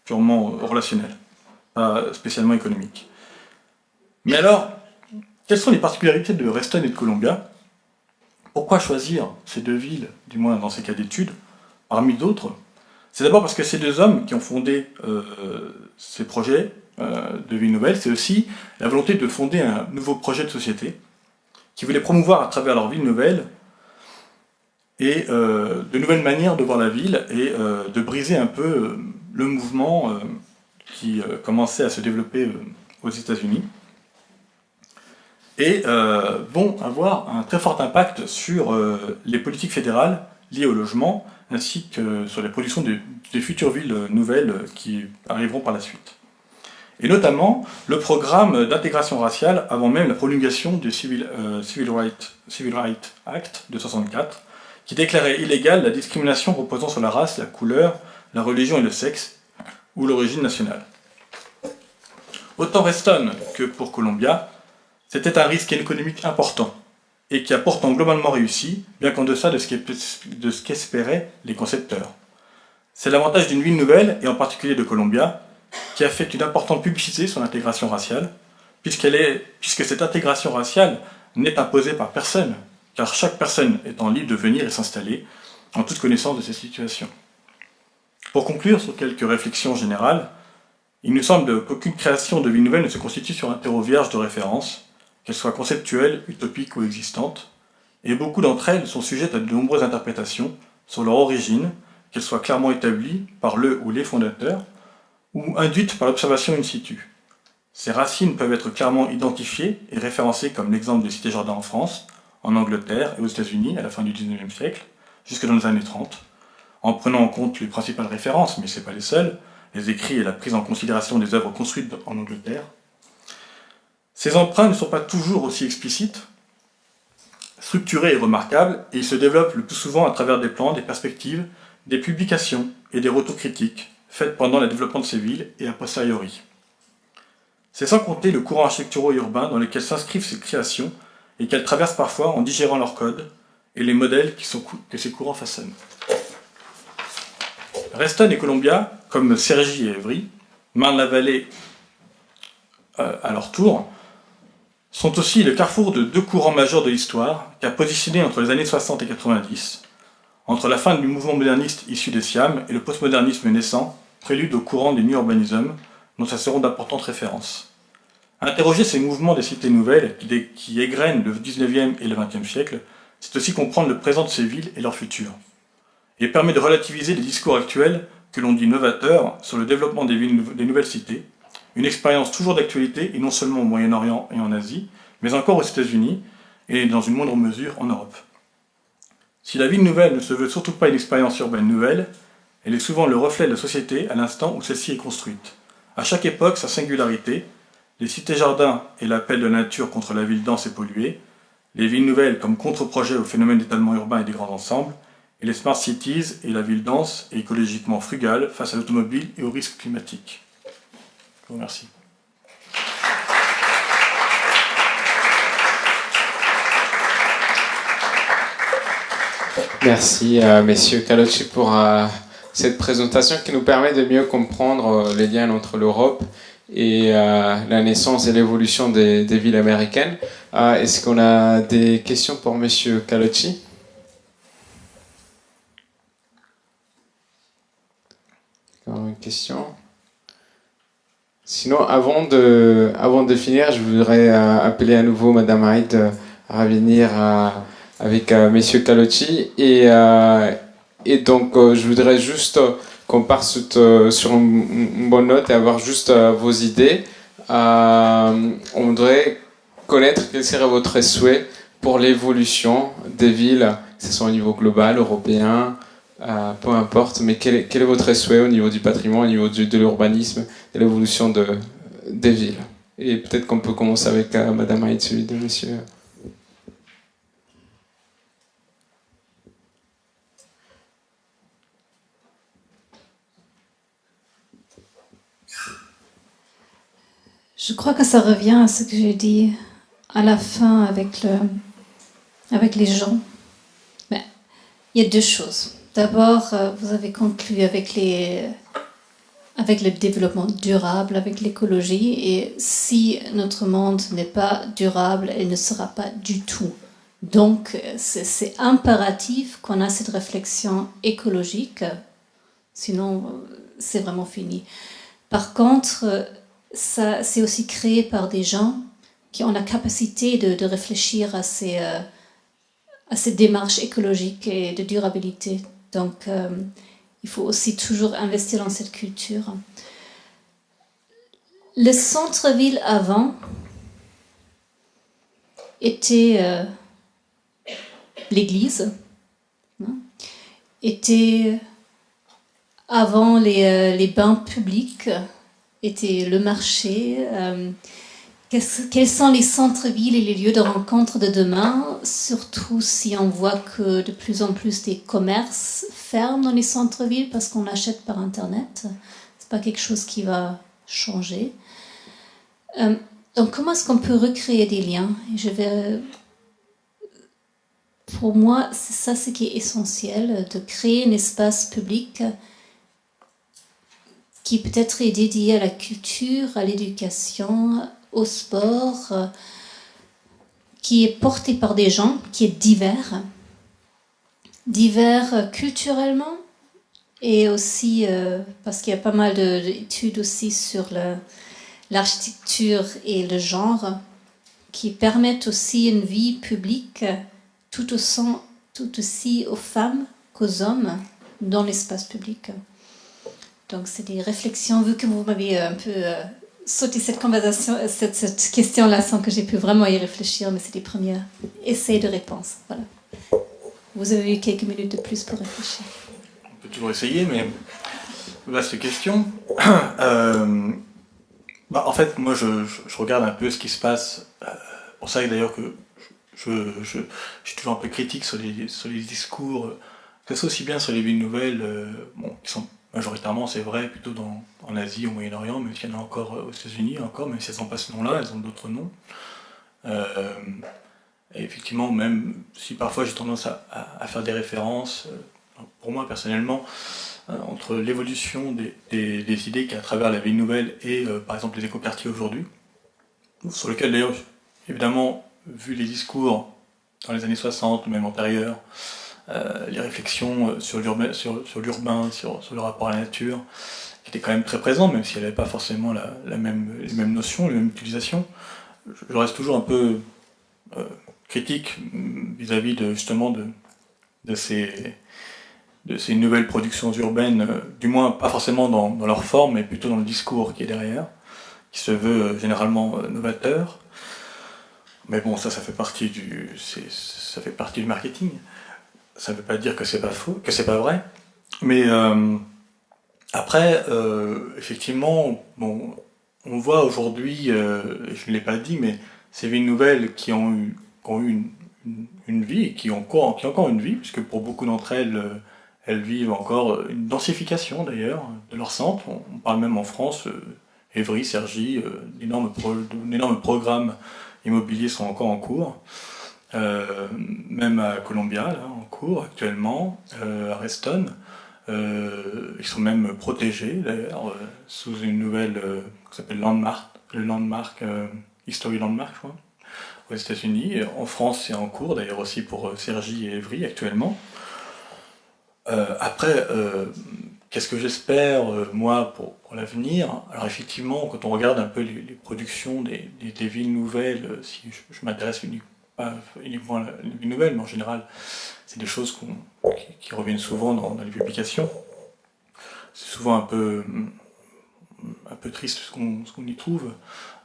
purement relationnelles, pas spécialement économiques. Mais alors, quelles sont les particularités de Reston et de Columbia ? Pourquoi choisir ces deux villes, du moins dans ces cas d'études, parmi d'autres ? C'est d'abord parce que ces deux hommes qui ont fondé ces projets de villes nouvelles, c'est aussi la volonté de fonder un nouveau projet de société qui voulait promouvoir à travers leur ville nouvelle et de nouvelles manières de voir la ville et de briser un peu le mouvement qui commençait à se développer aux États-Unis et vont avoir un très fort impact sur les politiques fédérales liées au logement ainsi que sur les productions des futures villes nouvelles qui arriveront par la suite. Et notamment le programme d'intégration raciale avant même la promulgation du Civil Rights Act de 1964, qui déclarait illégale la discrimination reposant sur la race, la couleur, la religion et le sexe, ou l'origine nationale. Autant Reston que pour Columbia, c'était un risque économique important, et qui a pourtant globalement réussi, bien qu'en deçà de ce qu'espéraient les concepteurs. C'est l'avantage d'une ville nouvelle, et en particulier de Columbia, qui a fait une importante publicité sur l'intégration raciale, puisque cette intégration raciale n'est imposée par personne, car chaque personne étant libre de venir et s'installer en toute connaissance de ses situations. Pour conclure sur quelques réflexions générales, il nous semble qu'aucune création de ville nouvelle ne se constitue sur un terreau vierge de référence, qu'elle soit conceptuelle, utopique ou existante, et beaucoup d'entre elles sont sujettes à de nombreuses interprétations sur leur origine, qu'elles soient clairement établies par le ou les fondateurs, ou induites par l'observation in situ. Ces racines peuvent être clairement identifiées et référencées comme l'exemple de Cité Jardin en France, en Angleterre et aux États-Unis à la fin du XIXe siècle, jusque dans les années 30, en prenant en compte les principales références, mais ce n'est pas les seules, les écrits et la prise en considération des œuvres construites en Angleterre. Ces emprunts ne sont pas toujours aussi explicites, structurés et remarquables, et ils se développent le plus souvent à travers des plans, des perspectives, des publications et des retours critiques faits pendant le développement de ces villes et a posteriori. C'est sans compter le courant architecturaux urbain dans lequel s'inscrivent ces créations et qu'elles traversent parfois en digérant leurs codes et les modèles que ces courants façonnent. Reston et Columbia, comme Cergy et Évry, Marne-la-Vallée à leur tour, sont aussi le carrefour de deux courants majeurs de l'histoire qu'a positionné entre les années 60 et 90, entre la fin du mouvement moderniste issu des Siam et le postmodernisme naissant, prélude au courant du New Urbanism, dont ça seront d'importantes références. Interroger ces mouvements des cités nouvelles qui égrènent le 19e et le 20e siècle, c'est aussi comprendre le présent de ces villes et leur futur, et permet de relativiser les discours actuels que l'on dit novateurs sur le développement des nouvelles cités, une expérience toujours d'actualité, et non seulement au Moyen-Orient et en Asie, mais encore aux États-Unis, et dans une moindre mesure en Europe. Si la ville nouvelle ne se veut surtout pas une expérience urbaine nouvelle, elle est souvent le reflet de la société à l'instant où celle-ci est construite. À chaque époque, sa singularité, les cités-jardins et l'appel de la nature contre la ville dense et polluée, les villes nouvelles comme contre-projet au phénomène d'étalement urbain et des grands ensembles, et les smart cities et la ville dense et écologiquement frugale face à l'automobile et aux risques climatiques. Je vous remercie. Merci, messieurs Calocci, pour cette présentation qui nous permet de mieux comprendre les liens entre l'Europe et la naissance et l'évolution des villes américaines. Est-ce qu'on a des questions pour monsieur Calocci? Une question? Sinon, avant de finir, je voudrais appeler à nouveau Madame Haït à revenir avec Messieurs Calocci. Et donc, je voudrais juste qu'on parte sur une bonne note et avoir juste vos idées. On voudrait connaître quel serait votre souhait pour l'évolution des villes, que ce soit au niveau global, européen, peu importe, mais quel est votre souhait au niveau du patrimoine, au niveau de l'urbanisme, de l'évolution des villes? Et peut-être qu'on peut commencer avec Madame Haït, celui de Monsieur. Je crois que ça revient à ce que j'ai dit à la fin avec les gens. Mais il y a deux choses. D'abord, vous avez conclu avec le développement durable, avec l'écologie. Et si notre monde n'est pas durable, il ne sera pas du tout. Donc, c'est impératif qu'on a cette réflexion écologique. Sinon, c'est vraiment fini. Par contre, ça, c'est aussi créé par des gens qui ont la capacité de réfléchir à ces démarches écologiques et de durabilité. Donc, il faut aussi toujours investir dans cette culture. Le centre-ville avant était l'église, était avant les bains publics, était le marché. Quels sont les centres-villes et les lieux de rencontre de demain, surtout si on voit que de plus en plus des commerces ferment dans les centres-villes parce qu'on achète par Internet. C'est pas quelque chose qui va changer. Donc comment est-ce qu'on peut recréer des liens? Pour moi, c'est ça ce qui est essentiel, de créer un espace public qui peut-être est dédié à la culture, à l'éducation, au sport, qui est porté par des gens, qui est divers culturellement, et aussi parce qu'il y a pas mal d'études aussi sur l'architecture et le genre, qui permettent aussi une vie publique tout aussi aux femmes qu'aux hommes dans l'espace public. Donc c'est des réflexions, vu que vous m'avez un peu sauter cette conversation, cette question-là sans que j'ai pu vraiment y réfléchir, mais c'est des premiers essais de réponse. Voilà. Vous avez eu quelques minutes de plus pour réfléchir. On peut toujours essayer, mais vaste question. En fait, moi, je regarde un peu ce qui se passe. Pour ça, d'ailleurs, que je suis toujours un peu critique sur les discours, que ce soit aussi bien sur les villes nouvelles, qui sont majoritairement, c'est vrai, plutôt en Asie, au Moyen-Orient, mais il y en a encore aux États-Unis, même si elles n'ont pas ce nom-là, elles ont d'autres noms. Et effectivement, même si parfois j'ai tendance à faire des références, pour moi personnellement, entre l'évolution des idées qu'il y a à travers la ville nouvelle et par exemple les écoquartiers aujourd'hui, sur lequel d'ailleurs, évidemment, vu les discours dans les années 60, même antérieurs, les réflexions sur l'urbain, sur le rapport à la nature, qui étaient quand même très présents, même si elle n'avait pas forcément les mêmes notions, les mêmes utilisations. Je reste toujours un peu critique vis-à-vis justement de ces nouvelles productions urbaines, du moins pas forcément dans leur forme, mais plutôt dans le discours qui est derrière, qui se veut généralement novateur. Mais bon, ça fait partie du marketing. Ça ne veut pas dire que c'est pas faux, que c'est pas vrai. Mais après, effectivement, bon, on voit aujourd'hui, je ne l'ai pas dit, mais ces villes nouvelles qui ont eu une vie, et qui ont encore une vie, puisque pour beaucoup d'entre elles, elles vivent encore une densification d'ailleurs de leur centre. On parle même en France, Évry, Cergy, d'énormes programmes immobiliers sont encore en cours. Même à Columbia, là, en cours actuellement, à Reston. Ils sont même protégés d'ailleurs sous une nouvelle qui s'appelle Landmark, History Landmark, je crois, aux États-Unis. En France, c'est en cours d'ailleurs aussi pour Cergy et Évry actuellement. Après, qu'est-ce que j'espère moi pour l'avenir? Alors effectivement, quand on regarde un peu les productions des villes nouvelles, si je m'intéresse pas uniquement à les villes nouvelles, mais en général, c'est des choses qui reviennent souvent dans les publications. C'est souvent un peu triste ce qu'on y trouve,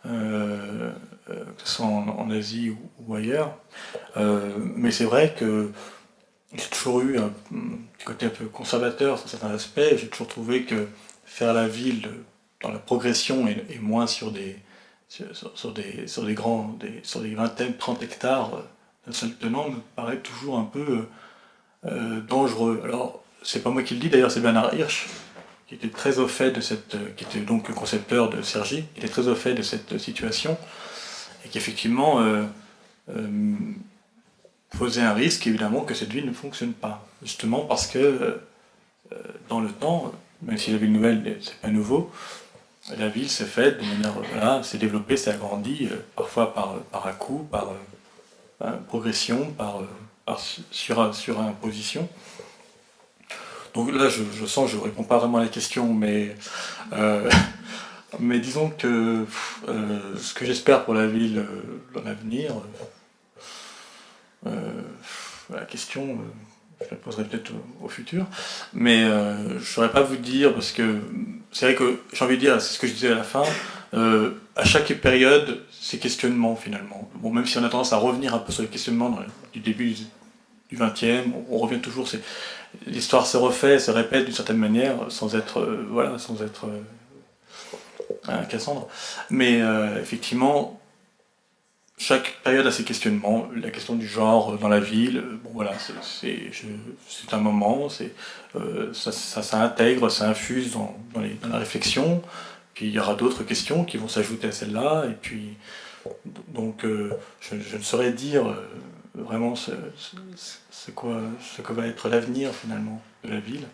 que ce soit en Asie ou ailleurs. Mais c'est vrai que j'ai toujours eu un côté un peu conservateur sur certains aspects. J'ai toujours trouvé que faire la ville dans la progression et moins sur des vingtaines, 30 hectares d'un seul tenant me paraît toujours un peu dangereux. Alors, c'est pas moi qui le dis, d'ailleurs, c'est Bernard Hirsch, qui était très au fait qui était donc le concepteur de Cergy, qui était très au fait de cette situation, et qui effectivement posait un risque, évidemment, que cette ville ne fonctionne pas. Justement parce que, dans le temps, même si la ville nouvelle, c'est pas nouveau, la ville s'est faite de manière, s'est développée, s'est agrandie, parfois par à-coups, par progression, par surimposition. Donc là, je sens que je ne réponds pas vraiment à la question, mais disons que ce que j'espère pour la ville dans l'avenir, la question, je la poserai peut-être au futur, mais je ne saurais pas vous dire, parce que c'est vrai que j'ai envie de dire, c'est ce que je disais à la fin, à chaque période, ces questionnements finalement. Bon, même si on a tendance à revenir un peu sur les questionnements du début du XXe, on revient toujours, l'histoire se refait, se répète d'une certaine manière, sans être un Cassandre. Mais effectivement, chaque période a ses questionnements. La question du genre dans la ville, bon voilà, c'est un moment, ça intègre, ça infuse dans la réflexion. Puis il y aura d'autres questions qui vont s'ajouter à celle-là. Et puis, donc, je ne saurais dire vraiment ce que va être l'avenir finalement de la ville.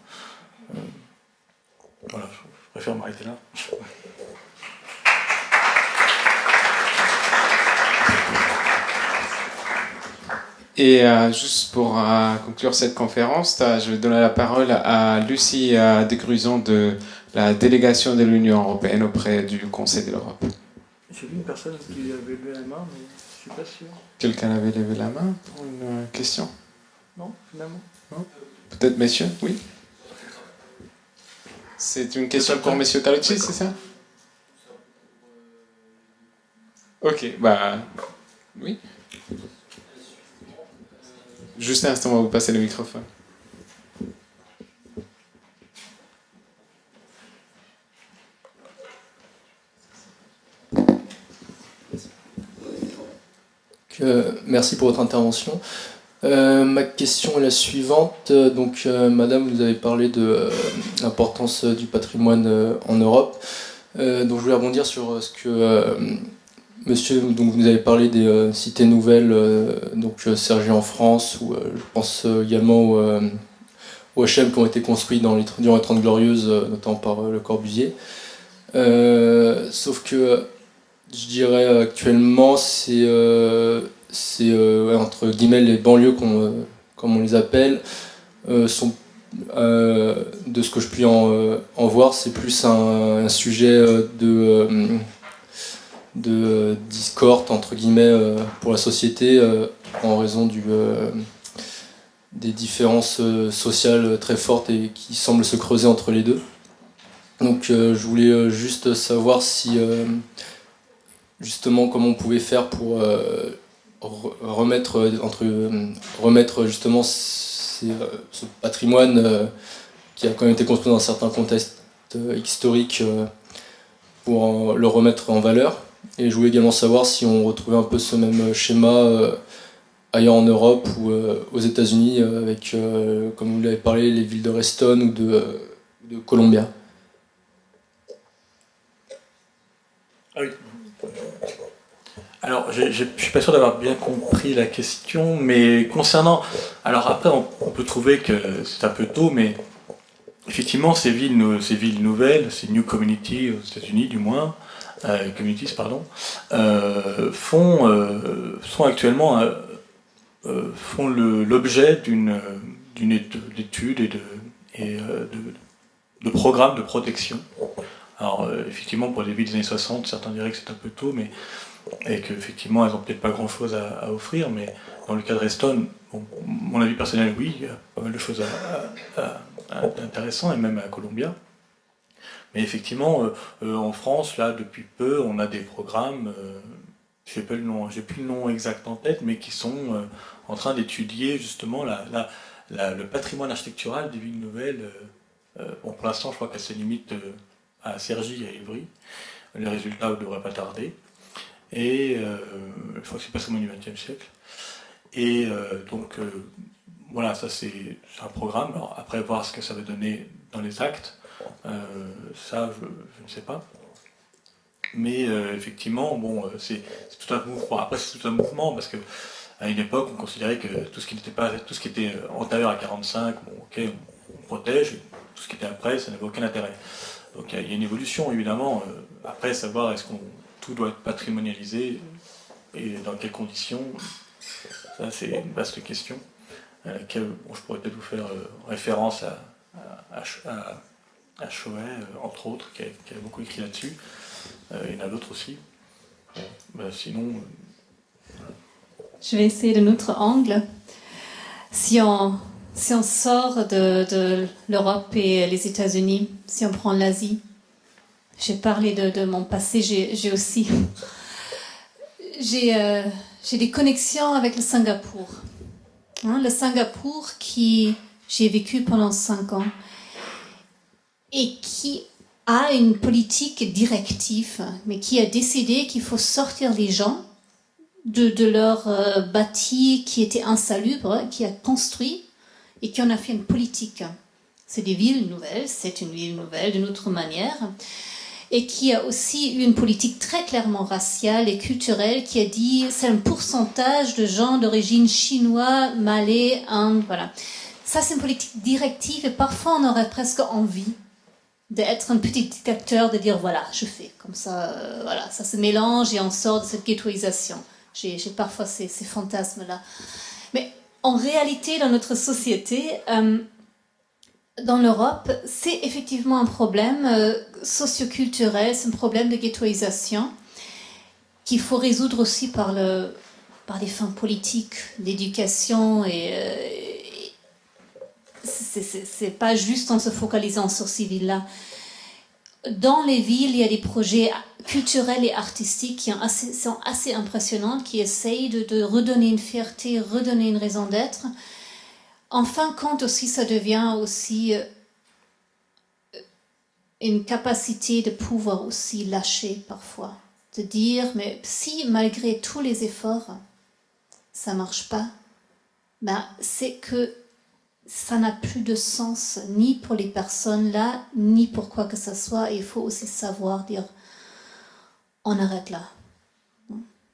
Voilà, je préfère m'arrêter là. Et juste pour conclure cette conférence, je vais donner la parole à Lucie Desgruzon de la délégation de l'Union européenne auprès du Conseil de l'Europe. J'ai vu une personne qui avait levé la main, mais je ne suis pas sûr. Quelqu'un avait levé la main pour une question? Non, finalement. Non? Peut-être messieurs? Oui. C'est une question pour monsieur Carlucci, c'est ça? Ok, bah oui. Juste un instant, on va vous passer le microphone. Merci pour votre intervention. Ma question est la suivante. Madame, vous avez parlé de l'importance du patrimoine en Europe. Donc, je voulais rebondir sur ce que monsieur, donc vous nous avez parlé des cités nouvelles, Cergy en France, ou je pense également aux HLM qui ont été construits durant les 30 Glorieuses, notamment par Le Corbusier. Sauf que je dirais actuellement, c'est entre guillemets les banlieues, comme on les appelle, sont, de ce que je puis en voir, c'est plus un sujet de discorde entre guillemets pour la société en raison des différences sociales très fortes et qui semblent se creuser entre les deux. Donc je voulais juste savoir si justement comment on pouvait faire pour remettre justement ce patrimoine qui a quand même été construit dans un certain contexte historique pour le remettre en valeur. Et je voulais également savoir si on retrouvait un peu ce même schéma ailleurs en Europe ou aux États-Unis avec, comme vous l'avez parlé, les villes de Reston ou de Columbia. Ah oui. Alors, je ne suis pas sûr d'avoir bien compris la question, mais concernant... Alors après, on peut trouver que c'est un peu tôt, mais effectivement, ces villes nouvelles, ces new communities aux États-Unis du moins, communities, pardon, sont actuellement font l'objet d'une étude et de programmes de protection. Alors effectivement, pour les villes des années 60, certains diraient que c'est un peu tôt, mais et qu'effectivement elles n'ont peut-être pas grand-chose à offrir, mais dans le cas de Reston, bon, mon avis personnel, oui, il y a pas mal de choses intéressantes, et même à Columbia. Mais effectivement, en France, là, depuis peu, on a des programmes, j'ai plus le nom exact en tête, mais qui sont en train d'étudier justement le patrimoine architectural des villes nouvelles. Bon, pour l'instant, je crois qu'elle se limite à Cergy et à Ivry. Les résultats ne devraient pas tarder. Et je crois que c'est patrimoine du XXe siècle. Et voilà, ça c'est un programme. Alors, après, voir ce que ça va donner dans les actes, ça je ne sais pas. Mais effectivement, bon, c'est tout un mouvement. Bon, après, c'est tout un mouvement parce que à une époque, on considérait que tout ce qui était antérieur à 45, bon, ok, on protège. Tout ce qui était après, ça n'avait aucun intérêt. Donc il y a une évolution, évidemment. Après, savoir est-ce qu'on tout doit être patrimonialisé et dans quelles conditions, ça c'est une vaste question à laquelle je pourrais peut-être vous faire référence à Chauvet, entre autres, qui a beaucoup écrit là-dessus. Il y en a d'autres aussi. Sinon... Je vais essayer d'un autre angle. Si on sort de l'Europe et les États-Unis, si on prend l'Asie, j'ai parlé de mon passé, j'ai aussi j'ai des connexions avec le Singapour. Le Singapour qui j'ai vécu pendant 5 ans et qui a une politique directive, mais qui a décidé qu'il faut sortir les gens de leur bâti qui était insalubre, qui a construit et qui en a fait une politique. C'est des villes nouvelles, c'est une ville nouvelle d'une autre manière, et qui a aussi eu une politique très clairement raciale et culturelle qui a dit c'est un pourcentage de gens d'origine chinoise, malais, Inde, voilà. Ça c'est une politique directive et parfois on aurait presque envie d'être un petit dictateur, de dire voilà, je fais comme ça, voilà, ça se mélange et on sort de cette ghettoisation. J'ai parfois ces fantasmes-là. Mais en réalité, dans notre société, dans l'Europe, c'est effectivement un problème socioculturel, c'est un problème de ghettoisation qu'il faut résoudre aussi par des fins politiques, d'éducation c'est pas juste en se focalisant sur ces villes-là. dans les villes, il y a des projets culturels et artistiques qui sont assez impressionnants, qui essayent de redonner une fierté, redonner une raison d'être. En fin de compte aussi, ça devient aussi une capacité de pouvoir aussi lâcher parfois. De dire, mais si malgré tous les efforts, ça ne marche pas, ben, c'est que ça n'a plus de sens ni pour les personnes là, ni pour quoi que ce soit. Et il faut aussi savoir dire, on arrête là.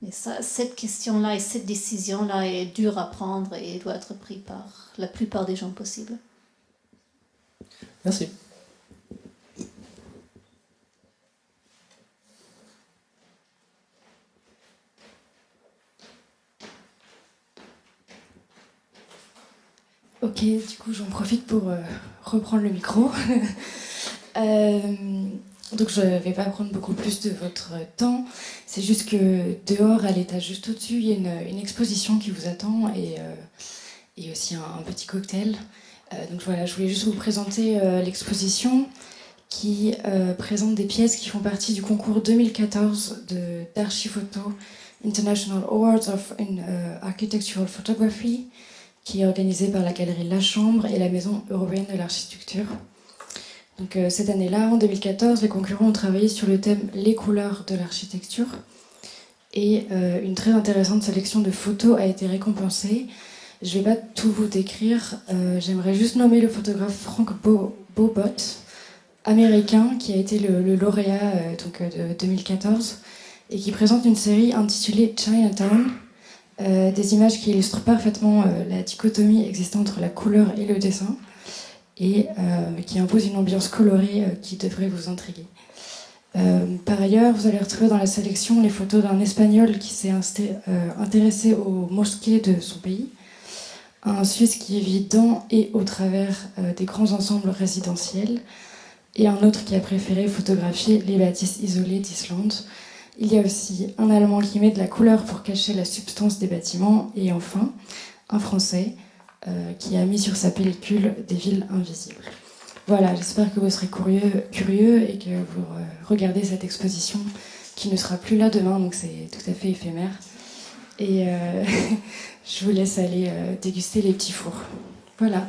Et ça, cette question-là et cette décision-là est dure à prendre et doit être prise par la plupart des gens possibles. Merci. Ok, du coup j'en profite pour reprendre le micro. Donc je ne vais pas prendre beaucoup plus de votre temps. C'est juste que dehors, à l'étage juste au-dessus, il y a une exposition qui vous attend et aussi un petit cocktail. Donc voilà, je voulais juste vous présenter l'exposition qui présente des pièces qui font partie du concours 2014 d'Archiphoto International Awards of Architectural Photography, qui est organisé par la galerie La Chambre et la Maison européenne de l'architecture. Donc cette année-là, en 2014, les concurrents ont travaillé sur le thème « Les couleurs de l'architecture » et une très intéressante sélection de photos a été récompensée. Je ne vais pas tout vous décrire, j'aimerais juste nommer le photographe Frank Bobot, américain, qui a été le lauréat de 2014 et qui présente une série intitulée « Chinatown », des images qui illustrent parfaitement la dichotomie existante entre la couleur et le dessin et qui impose une ambiance colorée qui devrait vous intriguer. Par ailleurs, vous allez retrouver dans la sélection les photos d'un Espagnol qui s'est intéressé aux mosquées de son pays, un Suisse qui vit dans et au travers des grands ensembles résidentiels, et un autre qui a préféré photographier les bâtisses isolées d'Islande. Il y a aussi un Allemand qui met de la couleur pour cacher la substance des bâtiments. Et enfin, un Français qui a mis sur sa pellicule des villes invisibles. Voilà, j'espère que vous serez curieux et que vous regardez cette exposition qui ne sera plus là demain, donc c'est tout à fait éphémère. Et je vous laisse aller déguster les petits fours. Voilà.